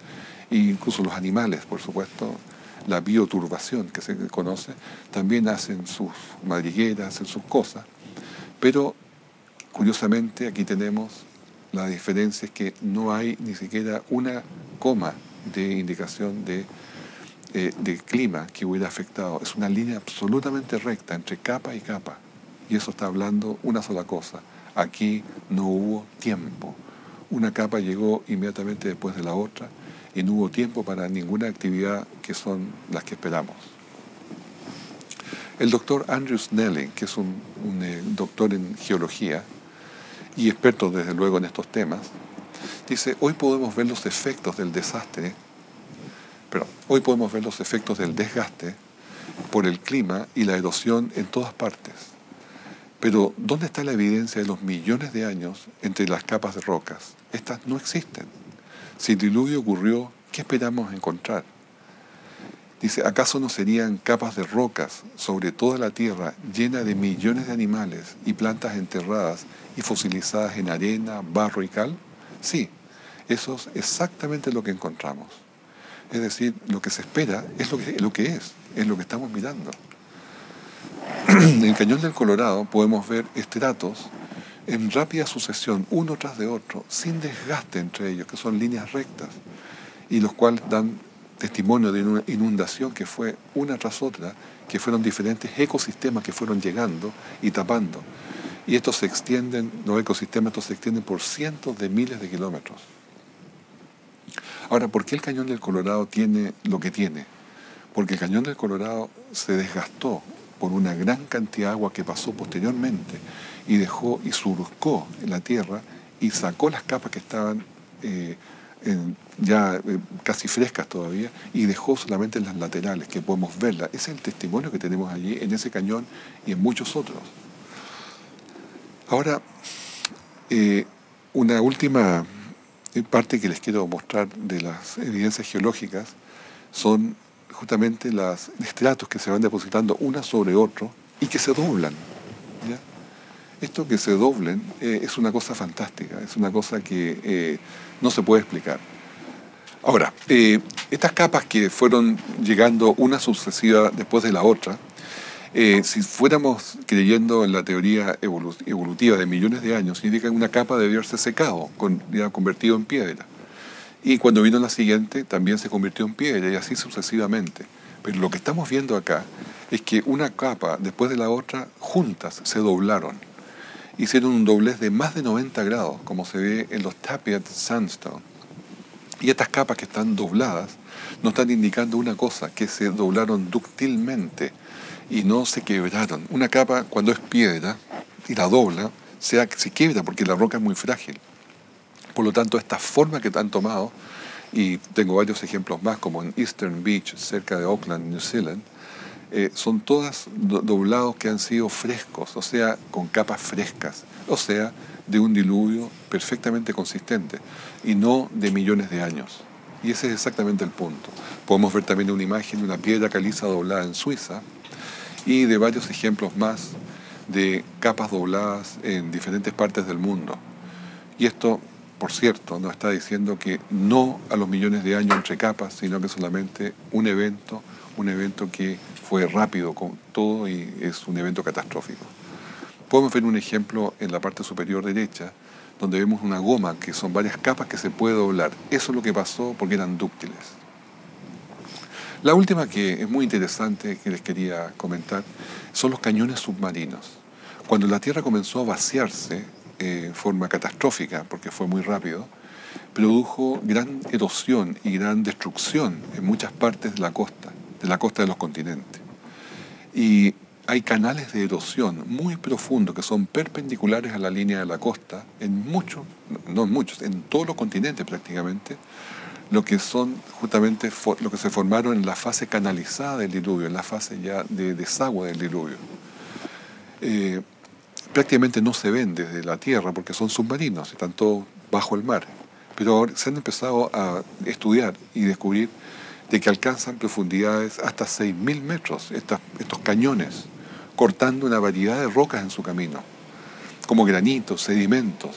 e incluso los animales, por supuesto, la bioturbación que se conoce, también hacen sus madrigueras, hacen sus cosas, pero curiosamente aquí tenemos la diferencia es que no hay ni siquiera una coma de indicación de clima que hubiera afectado. Es una línea absolutamente recta entre capa y capa. Y eso está hablando una sola cosa. Aquí no hubo tiempo. Una capa llegó inmediatamente después de la otra y no hubo tiempo para ninguna actividad que son las que esperamos. El doctor Andrew Snelling, que es un doctor en geología y experto desde luego en estos temas, dice, hoy podemos ver los efectos del desgaste por el clima y la erosión en todas partes. Pero, ¿dónde está la evidencia de los millones de años entre las capas de rocas? Estas no existen. Si el diluvio ocurrió, ¿qué esperamos encontrar? Dice, ¿acaso no serían capas de rocas sobre toda la Tierra llena de millones de animales y plantas enterradas y fosilizadas en arena, barro y cal? Sí, eso es exactamente lo que encontramos. Es decir, lo que se espera es lo que es lo que estamos mirando. En el Cañón del Colorado podemos ver estratos en rápida sucesión, uno tras de otro, sin desgaste entre ellos, que son líneas rectas, y los cuales dan testimonio de una inundación que fue una tras otra, que fueron diferentes ecosistemas que fueron llegando y tapando. Y estos se extienden, los ecosistemas estos se extienden por cientos de miles de kilómetros. Ahora, ¿por qué el Cañón del Colorado tiene lo que tiene? Porque el Cañón del Colorado se desgastó por una gran cantidad de agua que pasó posteriormente y dejó y surcó en la tierra y sacó las capas que estaban casi frescas todavía y dejó solamente las laterales que podemos verlas. Ese es el testimonio que tenemos allí en ese cañón y en muchos otros. Ahora, una última parte que les quiero mostrar de las evidencias geológicas son justamente los estratos que se van depositando una sobre otro y que se doblan, ¿ya? Esto que se doblen es una cosa fantástica, es una cosa que no se puede explicar. Ahora, estas capas que fueron llegando una sucesiva después de la otra, si fuéramos creyendo en la teoría evolutiva de millones de años, significa que una capa debió haberse secado, convertido en piedra. Y cuando vino la siguiente, también se convirtió en piedra, y así sucesivamente. Pero lo que estamos viendo acá es que una capa después de la otra, juntas, se doblaron. Hicieron un doblez de más de 90 grados, como se ve en los Tapiat Sandstone. Y estas capas que están dobladas nos están indicando una cosa, que se doblaron dúctilmente y no se quebraron. Una capa, cuando es piedra y la dobla, se quiebra porque la roca es muy frágil. Por lo tanto, esta forma que han tomado, y tengo varios ejemplos más, como en Eastern Beach, cerca de Auckland, New Zealand, son todas doblados que han sido frescos, o sea, con capas frescas, o sea, de un diluvio perfectamente consistente y no de millones de años. Y ese es exactamente el punto. Podemos ver también una imagen de una piedra caliza doblada en Suiza y de varios ejemplos más de capas dobladas en diferentes partes del mundo. Y esto, por cierto, nos está diciendo que no a los millones de años entre capas, sino que solamente un evento que fue rápido con todo y es un evento catastrófico. Podemos ver un ejemplo en la parte superior derecha, donde vemos una goma que son varias capas que se puede doblar. Eso es lo que pasó porque eran dúctiles. La última que es muy interesante que les quería comentar son los cañones submarinos. Cuando la Tierra comenzó a vaciarse en forma catastrófica, porque fue muy rápido, produjo gran erosión y gran destrucción en muchas partes de la costa de los continentes. Y hay canales de erosión muy profundos que son perpendiculares a la línea de la costa en muchos, no en muchos, en todos los continentes prácticamente, lo que son justamente lo que se formaron en la fase canalizada del diluvio, en la fase ya de desagüe del diluvio. Prácticamente no se ven desde la Tierra porque son submarinos, están todos bajo el mar. Pero ahora se han empezado a estudiar y descubrir de que alcanzan profundidades hasta 6.000 metros, estos cañones, cortando una variedad de rocas en su camino, como granitos, sedimentos.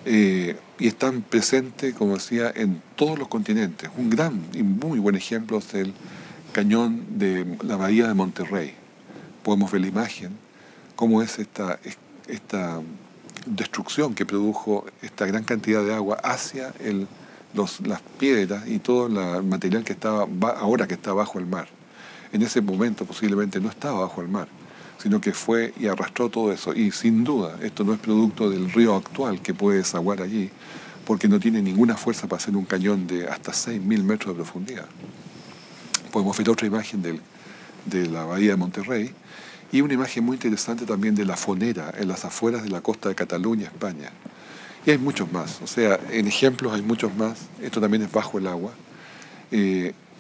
Y están presentes, como decía, en todos los continentes. Un gran y muy buen ejemplo es el cañón de la bahía de Monterrey. Podemos ver la imagen, cómo es esta destrucción que produjo esta gran cantidad de agua hacia las piedras y todo el material que estaba ahora que está bajo el mar. En ese momento posiblemente no estaba bajo el mar, sino que fue y arrastró todo eso. Y sin duda, esto no es producto del río actual que puede desaguar allí, porque no tiene ninguna fuerza para hacer un cañón de hasta 6.000 metros de profundidad. Podemos ver otra imagen de la bahía de Monterrey y una imagen muy interesante también de La Fonera, en las afueras de la costa de Cataluña, España. Y hay muchos más, o sea, en ejemplos hay muchos más. Esto también es bajo el agua.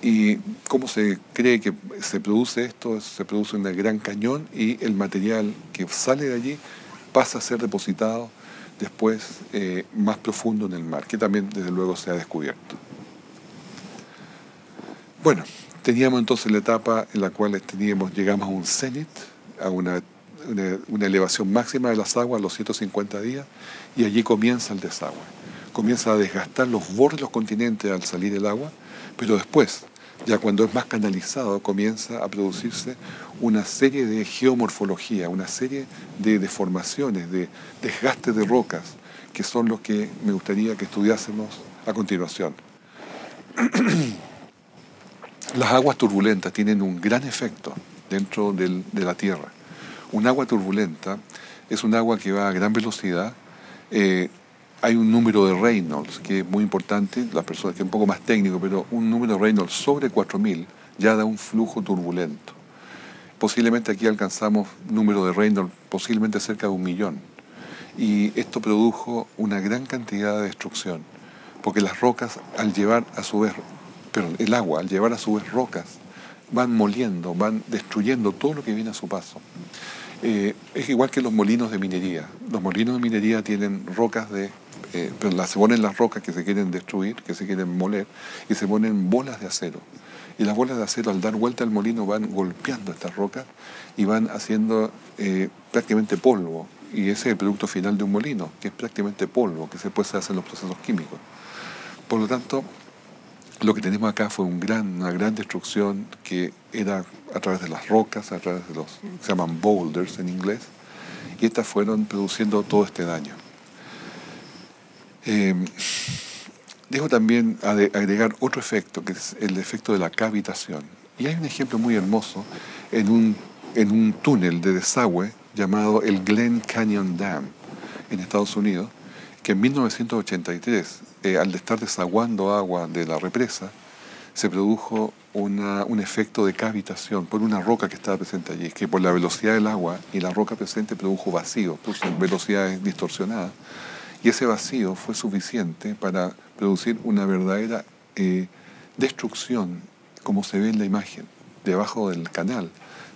Y cómo se cree que se produce esto, se produce en el Gran Cañón y el material que sale de allí pasa a ser depositado después más profundo en el mar, que también desde luego se ha descubierto. Bueno, teníamos entonces la etapa en la cual llegamos a un cenit, a una elevación máxima de las aguas a los 150 días, y allí comienza el desagüe. Comienza a desgastar los bordes de los continentes al salir el agua, pero después, ya cuando es más canalizado, comienza a producirse una serie de geomorfología, una serie de deformaciones, de desgastes de rocas, que son los que me gustaría que estudiásemos a continuación. Las aguas turbulentas tienen un gran efecto dentro de la Tierra. Un agua turbulenta es un agua que va a gran velocidad. Hay un número de Reynolds que es muy importante, la persona que es un poco más técnico, pero un número de Reynolds sobre 4.000 ya da un flujo turbulento. Posiblemente aquí alcanzamos un número de Reynolds posiblemente cerca de 1.000.000. Y esto produjo una gran cantidad de destrucción, porque las rocas al llevar a su vez, perdón, el agua al llevar a su vez rocas, van moliendo, van destruyendo todo lo que viene a su paso. Es igual que los molinos de minería. Los molinos de minería tienen rocas pero se ponen las rocas que se quieren destruir, que se quieren moler, y se ponen bolas de acero. Y las bolas de acero al dar vuelta al molino van golpeando estas rocas y van haciendo prácticamente polvo. Y ese es el producto final de un molino, que es prácticamente polvo, que se puede hacer en los procesos químicos. Por lo tanto, lo que tenemos acá fue una gran destrucción que era a través de las rocas, a través de se llaman boulders en inglés, y estas fueron produciendo todo este daño. Dejo también agregar otro efecto, que es el efecto de la cavitación. Y hay un ejemplo muy hermoso en un túnel de desagüe llamado el Glen Canyon Dam en Estados Unidos, que en 1983, al estar desaguando agua de la represa, se produjo un efecto de cavitación por una roca que estaba presente allí, que por la velocidad del agua y la roca presente produjo vacío, puso velocidades distorsionadas, y ese vacío fue suficiente para producir una verdadera destrucción, como se ve en la imagen, debajo del canal.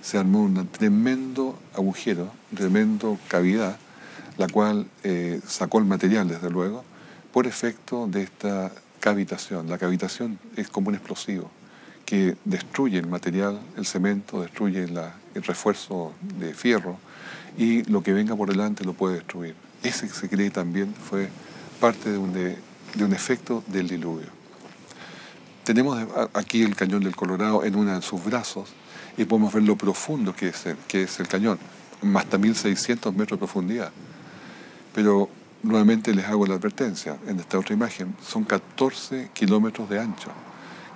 se armó un tremendo agujero, tremendo cavidad, la cual sacó el material, desde luego, por efecto de esta cavitación. La cavitación es como un explosivo que destruye el material, el cemento, destruye el refuerzo de fierro, y lo que venga por delante lo puede destruir. Ese que se cree también fue parte de un efecto del diluvio. Tenemos aquí el cañón del Colorado en uno de sus brazos y podemos ver lo profundo que es el cañón, hasta 1600 metros de profundidad. Pero nuevamente les hago la advertencia, en esta otra imagen son 14 kilómetros de ancho,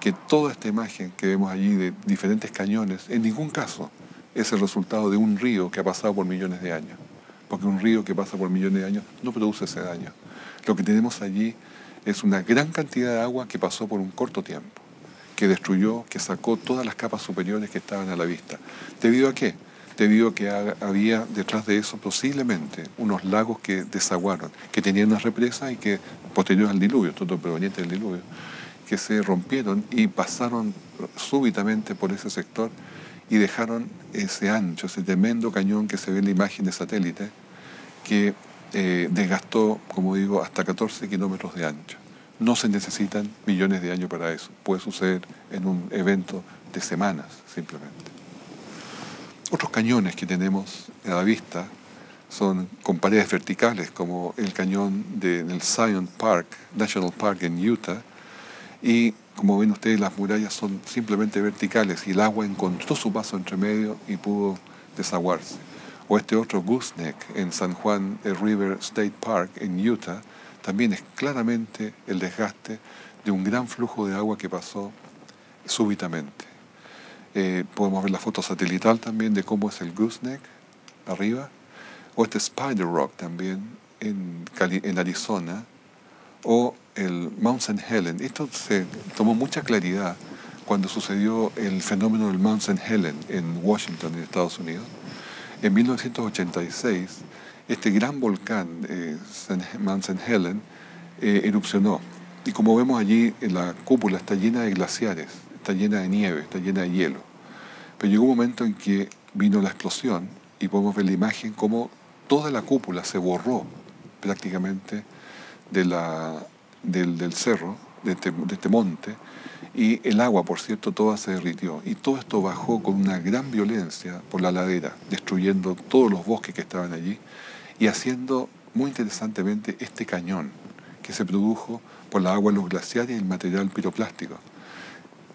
que toda esta imagen que vemos allí de diferentes cañones, en ningún caso es el resultado de un río que ha pasado por millones de años, porque un río que pasa por millones de años no produce ese daño. Lo que tenemos allí es una gran cantidad de agua que pasó por un corto tiempo, que destruyó, que sacó todas las capas superiores que estaban a la vista. ¿Debido a qué? Debido a que había detrás de eso posiblemente unos lagos que desaguaron, que tenían una represa y que, posterior al diluvio, todo proveniente del diluvio, que se rompieron y pasaron súbitamente por ese sector y dejaron ese ancho, ese tremendo cañón que se ve en la imagen de satélite, que desgastó, como digo, hasta 14 kilómetros de ancho. No se necesitan millones de años para eso. Puede suceder en un evento de semanas, simplemente. Otros cañones que tenemos a la vista son con paredes verticales, como el cañón del Zion Park, National Park en Utah, y como ven ustedes, las murallas son simplemente verticales y el agua encontró su paso entre medio y pudo desaguarse. O este otro Gooseneck en San Juan River State Park en Utah, también es claramente el desgaste de un gran flujo de agua que pasó súbitamente. Podemos ver la foto satelital también de cómo es el Gooseneck arriba, o este Spider Rock también en Arizona, o el Mount St. Helens. Esto se tomó mucha claridad cuando sucedió el fenómeno del Mount St. Helens en Washington, en Estados Unidos. En 1986, este gran volcán, Mount St. Helens, erupcionó. Y como vemos allí, la cúpula está llena de glaciares, está llena de nieve, está llena de hielo. Pero llegó un momento en que vino la explosión y podemos ver la imagen como toda la cúpula se borró prácticamente del cerro, de este monte, y el agua, por cierto, toda se derritió. Y todo esto bajó con una gran violencia por la ladera, destruyendo todos los bosques que estaban allí y haciendo, muy interesantemente, este cañón que se produjo por la agua en los glaciares y el material piroplástico.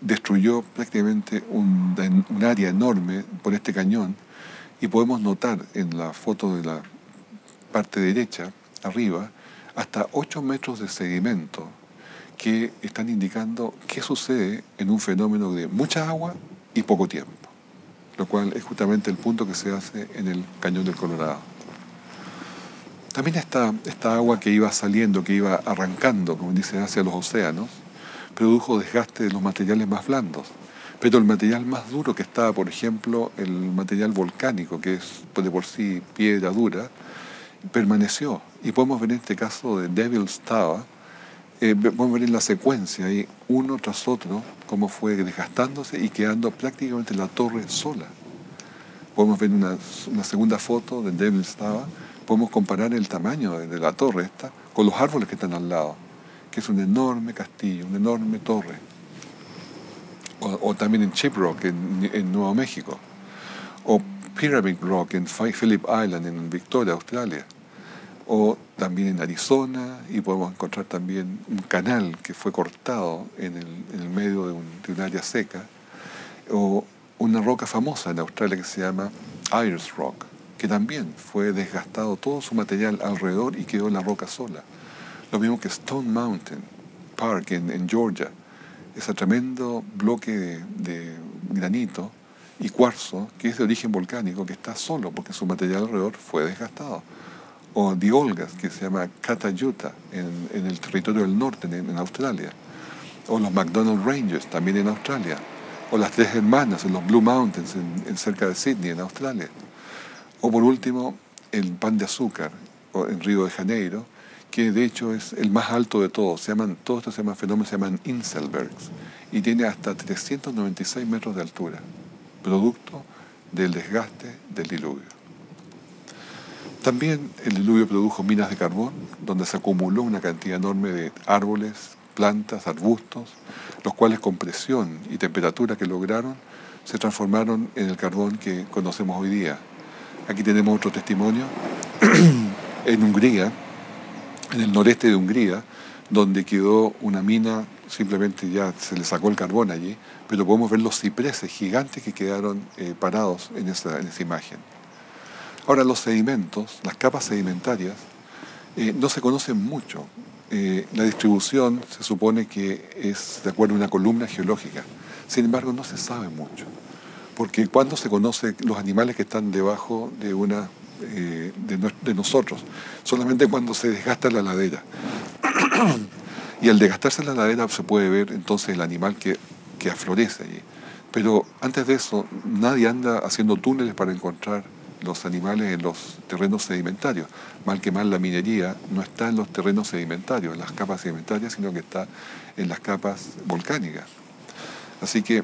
Destruyó prácticamente un área enorme por este cañón, y podemos notar en la foto de la parte derecha, arriba, hasta 8 metros de sedimento que están indicando qué sucede en un fenómeno de mucha agua y poco tiempo, lo cual es justamente el punto que se hace en el Cañón del Colorado. También esta agua que iba saliendo, que iba arrancando, como dicen, hacia los océanos, produjo desgaste de los materiales más blandos. Pero el material más duro que estaba, por ejemplo, el material volcánico, que es de por sí piedra dura, permaneció. Y podemos ver en este caso de Devil's Tower, podemos ver en la secuencia ahí, uno tras otro, cómo fue desgastándose y quedando prácticamente la torre sola. Podemos ver una segunda foto de Devil's Tower, podemos comparar el tamaño de la torre esta con los árboles que están al lado, que es un enorme castillo, una enorme torre. O también en Shiprock, en Nuevo México. O Pyramid Rock en Phillip Island, en Victoria, Australia. O también en Arizona, y podemos encontrar también un canal que fue cortado en el medio de un área seca. O una roca famosa en Australia que se llama Ayers Rock, que también fue desgastado todo su material alrededor y quedó la roca sola. Lo mismo que Stone Mountain Park en Georgia, ese tremendo bloque de granito y cuarzo que es de origen volcánico, que está solo porque su material alrededor fue desgastado. O The Olgas, que se llama Catayuta en el territorio del norte, en Australia. O los McDonnell Ranges, también en Australia. O las Tres Hermanas, en los Blue Mountains, cerca de Sydney, en Australia. O por último, el Pan de Azúcar, en Río de Janeiro, que de hecho es el más alto de todos. Todos estos fenómenos se llaman Inselbergs, y tiene hasta 396 metros de altura, producto del desgaste del diluvio. También el diluvio produjo minas de carbón, donde se acumuló una cantidad enorme de árboles, plantas, arbustos, los cuales con presión y temperatura que lograron, se transformaron en el carbón que conocemos hoy día. Aquí tenemos otro testimonio en Hungría, en el noreste de Hungría, donde quedó una mina, simplemente ya se le sacó el carbón allí, pero podemos ver los cipreses gigantes que quedaron parados en esa imagen. Ahora, los sedimentos, las capas sedimentarias, no se conocen mucho. La distribución se supone que es de acuerdo a una columna geológica. Sin embargo, no se sabe mucho. Porque cuando se conoce los animales que están debajo de de nosotros, solamente cuando se desgasta la ladera. Y al desgastarse la ladera se puede ver entonces el animal que aflorece allí. Pero antes de eso, nadie anda haciendo túneles para encontrar los animales en los terrenos sedimentarios. Mal que mal, la minería no está en los terrenos sedimentarios, en las capas sedimentarias, sino que está en las capas volcánicas. Así que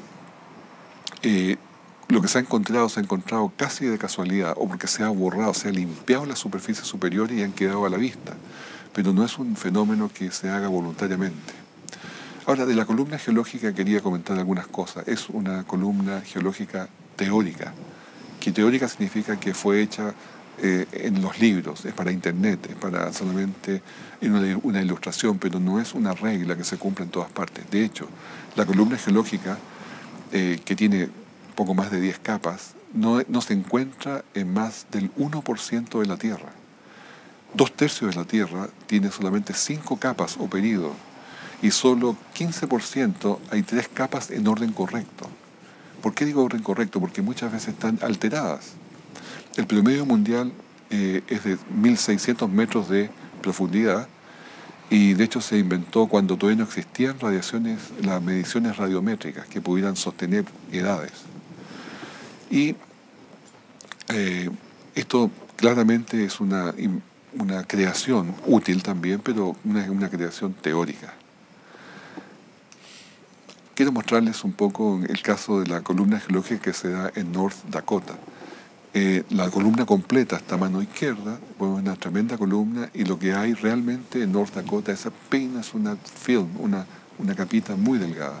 lo que se ha encontrado casi de casualidad, o porque se ha borrado, se ha limpiado la superficie superior y han quedado a la vista. Pero no es un fenómeno que se haga voluntariamente. Ahora, de la columna geológica quería comentar algunas cosas. Es una columna geológica teórica, que teórica significa que fue hecha en los libros, es para internet, es para solamente una ilustración, pero no es una regla que se cumpla en todas partes. De hecho, la columna geológica, que tiene poco más de 10 capas, no se encuentra en más del 1% de la Tierra. 2/3 de la Tierra tiene solamente 5 capas o periodos, y solo 15% hay 3 capas en orden correcto. ¿Por qué digo orden correcto? Porque muchas veces están alteradas. El promedio mundial es de 1.600 metros de profundidad, y de hecho se inventó cuando todavía no existían las mediciones radiométricas que pudieran sostener edades. Y esto claramente es una creación útil también, pero una creación teórica. Quiero mostrarles un poco el caso de la columna geológica que se da en North Dakota. La columna completa está a mano izquierda, bueno, una tremenda columna, y lo que hay realmente en North Dakota es apenas una capita muy delgada.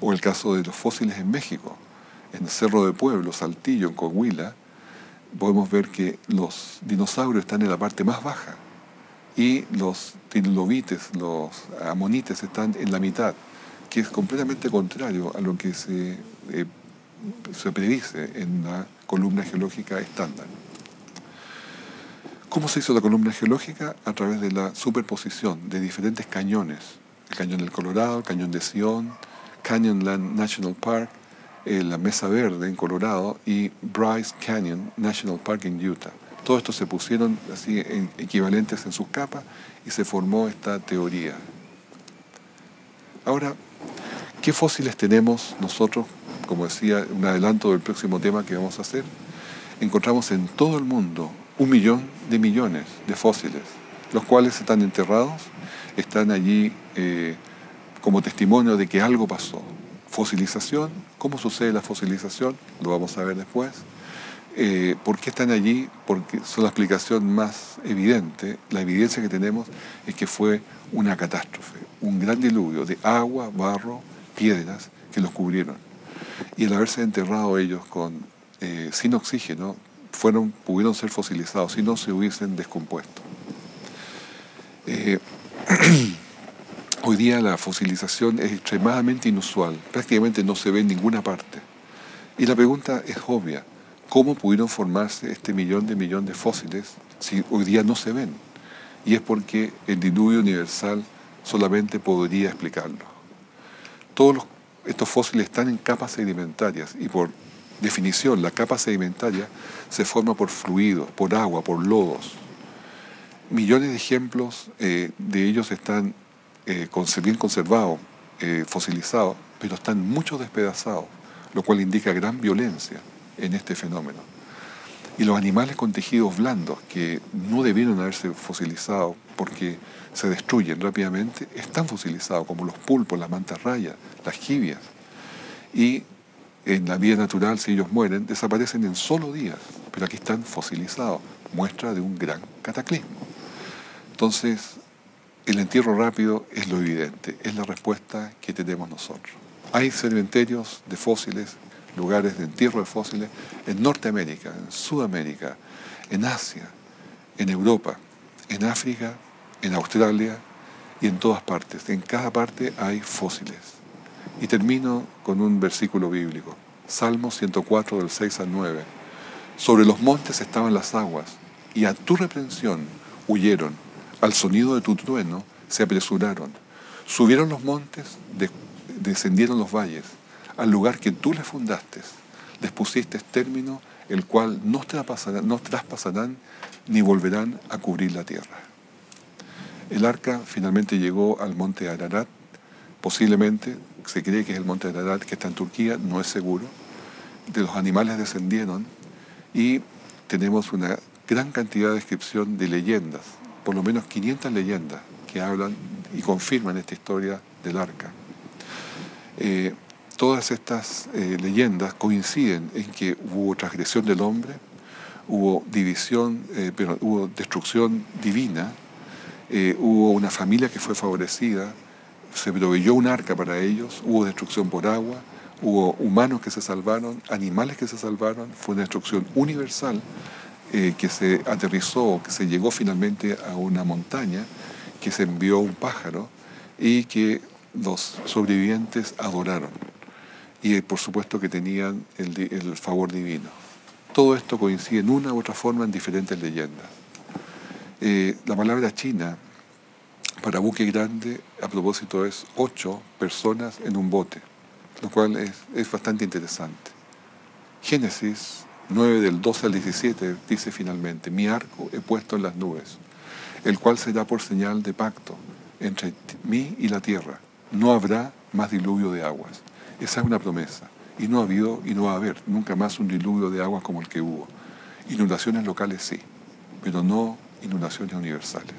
O el caso de los fósiles en México, en el Cerro de Pueblo, Saltillo, en Coahuila, podemos ver que los dinosaurios están en la parte más baja y los trilobites, los amonites están en la mitad, que es completamente contrario a lo que se predice en la columna geológica estándar. ¿Cómo se hizo la columna geológica? A través de la superposición de diferentes cañones. El cañón del Colorado, el cañón de Sion, Canyonland National Park, la Mesa Verde en Colorado y Bryce Canyon National Park en Utah. Todo esto se pusieron así equivalentes en sus capas y se formó esta teoría. Ahora, ¿qué fósiles tenemos nosotros? Como decía, un adelanto del próximo tema que vamos a hacer. Encontramos en todo el mundo 1 millón de millones de fósiles, los cuales están enterrados, están allí como testimonio de que algo pasó. Fosilización, ¿cómo sucede la fosilización? Lo vamos a ver después. ¿Por qué están allí? Porque son la explicación más evidente. La evidencia que tenemos es que fue una catástrofe, un gran diluvio de agua, barro, piedras que los cubrieron. Y al haberse enterrado ellos sin oxígeno, pudieron ser fosilizados, si no se hubiesen descompuesto. Hoy día la fosilización es extremadamente inusual, prácticamente no se ve en ninguna parte. Y la pregunta es obvia: ¿cómo pudieron formarse este millón de fósiles si hoy día no se ven? Y es porque el diluvio universal solamente podría explicarlo. Todos estos fósiles están en capas sedimentarias, y por definición la capa sedimentaria se forma por fluidos, por agua, por lodos. Millones de ejemplos de ellos están bien conservados, fosilizados, pero están mucho despedazados, lo cual indica gran violencia en este fenómeno. Y los animales con tejidos blandos, que no debieron haberse fosilizado porque se destruyen rápidamente, están fosilizados, como los pulpos, las mantarrayas, las jibias. Y en la vida natural, si ellos mueren, desaparecen en solo días, pero aquí están fosilizados, muestra de un gran cataclismo. Entonces, el entierro rápido es lo evidente, es la respuesta que tenemos nosotros. Hay cementerios de fósiles, lugares de entierro de fósiles en Norteamérica, en Sudamérica, en Asia, en Europa, en África, en Australia y en todas partes. En cada parte hay fósiles. Y termino con un versículo bíblico, Salmo 104 del 6 al 9. Sobre los montes estaban las aguas, y a tu reprensión huyeron. Al sonido de tu trueno se apresuraron. Subieron los montes, descendieron los valles, al lugar que tú les fundaste. Les pusiste término, el cual no traspasarán ni volverán a cubrir la tierra. El arca finalmente llegó al monte Ararat, posiblemente, se cree que es el monte Ararat que está en Turquía, no es seguro. De los animales descendieron y tenemos una gran cantidad de descripción de leyendas, por lo menos 500 leyendas que hablan y confirman esta historia del arca. Todas estas leyendas coinciden en que hubo transgresión del hombre, hubo hubo destrucción divina, hubo una familia que fue favorecida, se proveyó un arca para ellos, hubo destrucción por agua, hubo humanos que se salvaron, animales que se salvaron, fue una destrucción universal que se aterrizó, que se llegó finalmente a una montaña, que se envió un pájaro y que los sobrevivientes adoraron. Y por supuesto que tenían el favor divino. Todo esto coincide en una u otra forma en diferentes leyendas. La palabra china para buque grande, a propósito, es 8 personas en un bote, lo cual es bastante interesante. Génesis 9 del 12 al 17 dice finalmente, mi arco he puesto en las nubes, el cual será por señal de pacto entre mí y la tierra. No habrá más diluvio de aguas. Esa es una promesa. Y no ha habido y no va a haber nunca más un diluvio de aguas como el que hubo. Inundaciones locales sí, pero no inundaciones universales.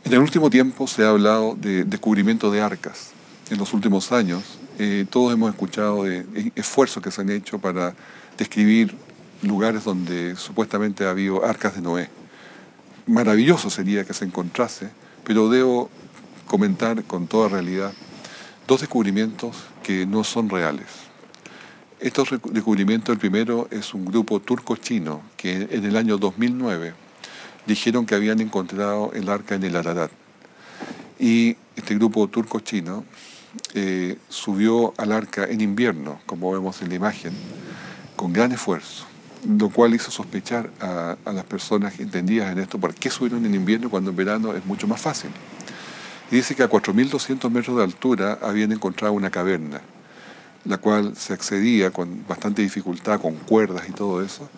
En el último tiempo se ha hablado de descubrimiento de arcas. En los últimos años todos hemos escuchado de esfuerzos que se han hecho para describir lugares donde supuestamente ha habido arcas de Noé. Maravilloso sería que se encontrase, pero debo comentar con toda realidad 2 descubrimientos que no son reales. Estos descubrimientos, el primero es un grupo turco-chino que en el año 2009 dijeron que habían encontrado el arca en el Ararat. Y este grupo turco-chino subió al arca en invierno, como vemos en la imagen, con gran esfuerzo, lo cual hizo sospechar a las personas entendidas en esto, ¿por qué subieron en invierno cuando en verano es mucho más fácil? Y dice que a 4.200 metros de altura habían encontrado una caverna, la cual se accedía con bastante dificultad, con cuerdas y todo eso,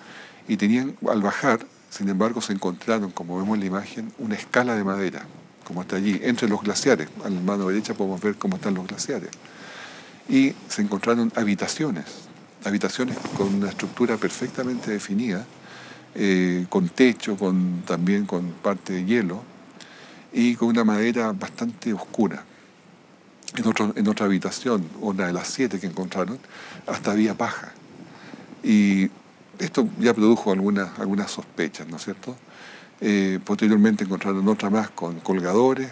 y tenían, al bajar, sin embargo, se encontraron, como vemos en la imagen, una escala de madera, como está allí, entre los glaciares. A la mano derecha podemos ver cómo están los glaciares. Y se encontraron habitaciones con una estructura perfectamente definida, con techo, también con parte de hielo, y con una madera bastante oscura. En otra habitación, una de las 7 que encontraron, hasta había paja. Y esto ya produjo algunas sospechas, ¿no es cierto? Posteriormente encontraron otra más con colgadores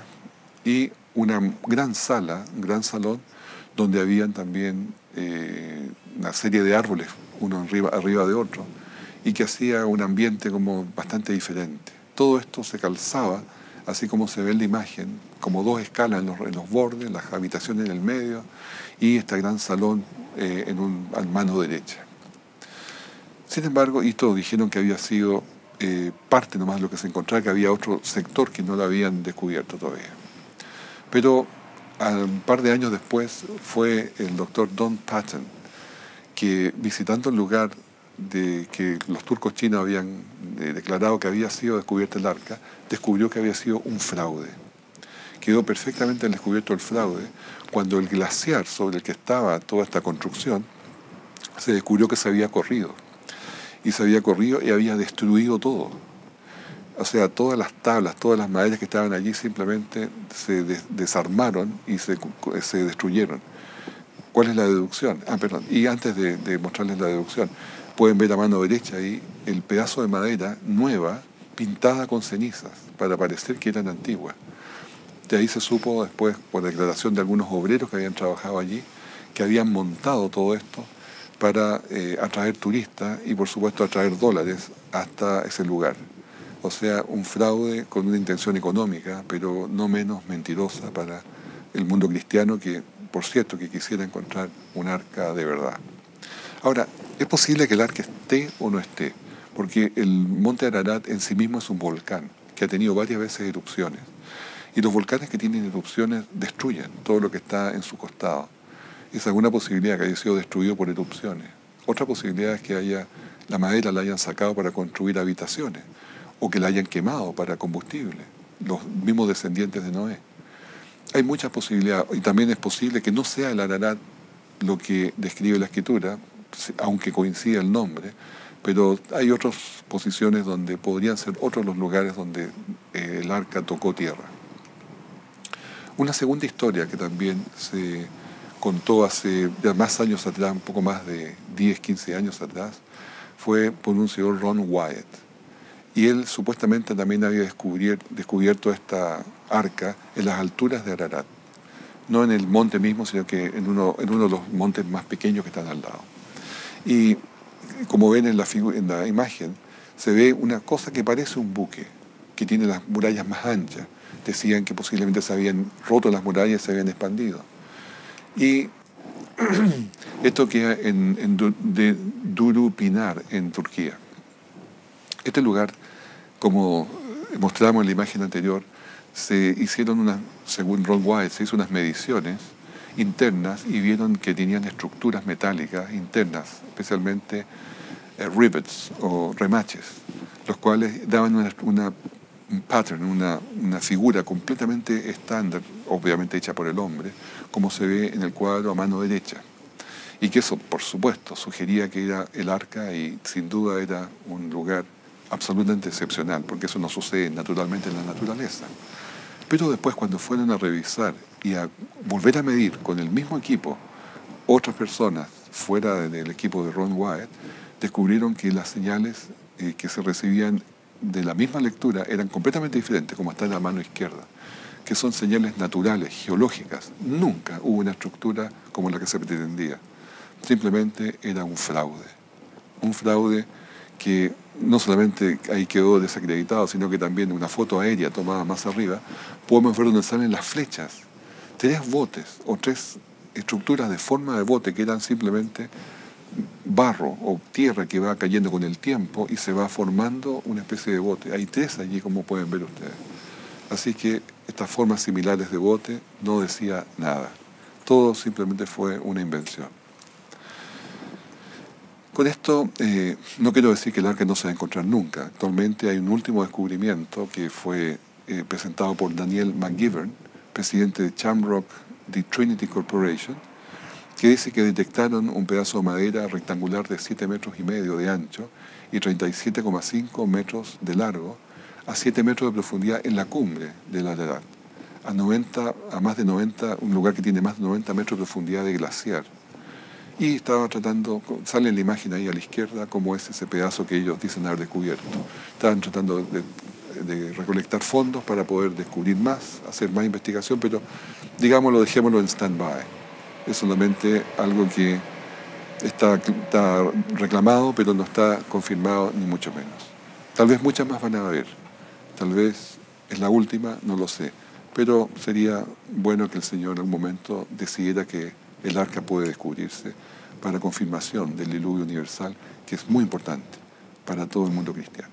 y una gran sala, un gran salón, donde habían también una serie de árboles, uno arriba de otro, y que hacía un ambiente como bastante diferente. Todo esto se calzaba, así como se ve en la imagen, como 2 escalas en los bordes, las habitaciones en el medio y este gran salón a mano derecha. Sin embargo, y todos dijeron que había sido parte nomás de lo que se encontraba, que había otro sector que no lo habían descubierto todavía. Pero un par de años después fue el doctor Don Patton, que visitando el lugar de que los turcos chinos habían declarado que había sido descubierto el arca, descubrió que había sido un fraude. Quedó perfectamente descubierto el fraude cuando el glaciar sobre el que estaba toda esta construcción se descubrió que se había corrido. Y se había corrido y había destruido todo. O sea, todas las tablas, todas las maderas que estaban allí simplemente se desarmaron y se destruyeron. ¿Cuál es la deducción? Perdón, y antes de mostrarles la deducción, pueden ver a mano derecha ahí el pedazo de madera nueva pintada con cenizas para parecer que eran antiguas. De ahí se supo después, por declaración de algunos obreros que habían trabajado allí, que habían montado todo esto para atraer turistas y por supuesto atraer dólares hasta ese lugar. O sea, un fraude con una intención económica, pero no menos mentirosa para el mundo cristiano que, por cierto, que quisiera encontrar un arca de verdad. Ahora, es posible que el arca esté o no esté, porque el monte Ararat en sí mismo es un volcán que ha tenido varias veces erupciones. Y los volcanes que tienen erupciones destruyen todo lo que está en su costado. Es alguna posibilidad que haya sido destruido por erupciones. Otra posibilidad es que la madera la hayan sacado para construir habitaciones o que la hayan quemado para combustible, los mismos descendientes de Noé. Hay muchas posibilidades y también es posible que no sea el Ararat lo que describe la escritura, aunque coincida el nombre, pero hay otras posiciones donde podrían ser otros los lugares donde el arca tocó tierra. Una segunda historia que también se contó hace ya más años atrás, un poco más de 10, 15 años atrás, fue por un señor Ron Wyatt. Y él supuestamente también había descubierto esta arca en las alturas de Ararat. No en el monte mismo, sino que en uno de los montes más pequeños que están al lado. Y como ven en la imagen, se ve una cosa que parece un buque, que tiene las murallas más anchas. Decían que posiblemente se habían roto las murallas y se habían expandido. Y esto queda de Durupinar, en Turquía. Este lugar, como mostramos en la imagen anterior, se hicieron según Ron Wyatt, se hizo unas mediciones internas y vieron que tenían estructuras metálicas internas, especialmente rivets o remaches, los cuales daban un pattern, una figura completamente estándar, obviamente hecha por el hombre, como se ve en el cuadro a mano derecha. Y que eso, por supuesto, sugería que era el arca y sin duda era un lugar absolutamente excepcional, porque eso no sucede naturalmente en la naturaleza. Pero después, cuando fueron a revisar y a volver a medir con el mismo equipo otras personas fuera del equipo de Ron Wyatt, descubrieron que las señales que se recibían de la misma lectura eran completamente diferentes, como está en la mano izquierda, que son señales naturales, geológicas. Nunca hubo una estructura como la que se pretendía. Simplemente era un fraude que no solamente ahí quedó desacreditado, sino que también en una foto aérea tomada más arriba, podemos ver donde salen las flechas. 3 botes o 3 estructuras de forma de bote que eran simplemente barro o tierra que va cayendo con el tiempo y se va formando una especie de bote. Hay 3 allí, como pueden ver ustedes. Así que estas formas similares de bote no decía nada. Todo simplemente fue una invención. Con esto no quiero decir que el arca no se va a encontrar nunca. Actualmente hay un último descubrimiento que fue presentado por Daniel McGivern, presidente de Shamrock, de Trinity Corporation, que dice que detectaron un pedazo de madera rectangular de 7,5 metros de ancho y 37,5 metros de largo, a 7 metros de profundidad en la cumbre de la Ararat, a más de 90, un lugar que tiene más de 90 metros de profundidad de glaciar. Y estaba sale en la imagen ahí a la izquierda, cómo es ese pedazo que ellos dicen haber descubierto. Estaban tratando de recolectar fondos para poder descubrir más, hacer más investigación, pero digámoslo, dejémoslo en stand-by. Es solamente algo que está reclamado, pero no está confirmado, ni mucho menos. Tal vez muchas más van a haber. Tal vez es la última, no lo sé. Pero sería bueno que el Señor en algún momento decidiera que el arca puede descubrirse para confirmación del diluvio universal, que es muy importante para todo el mundo cristiano.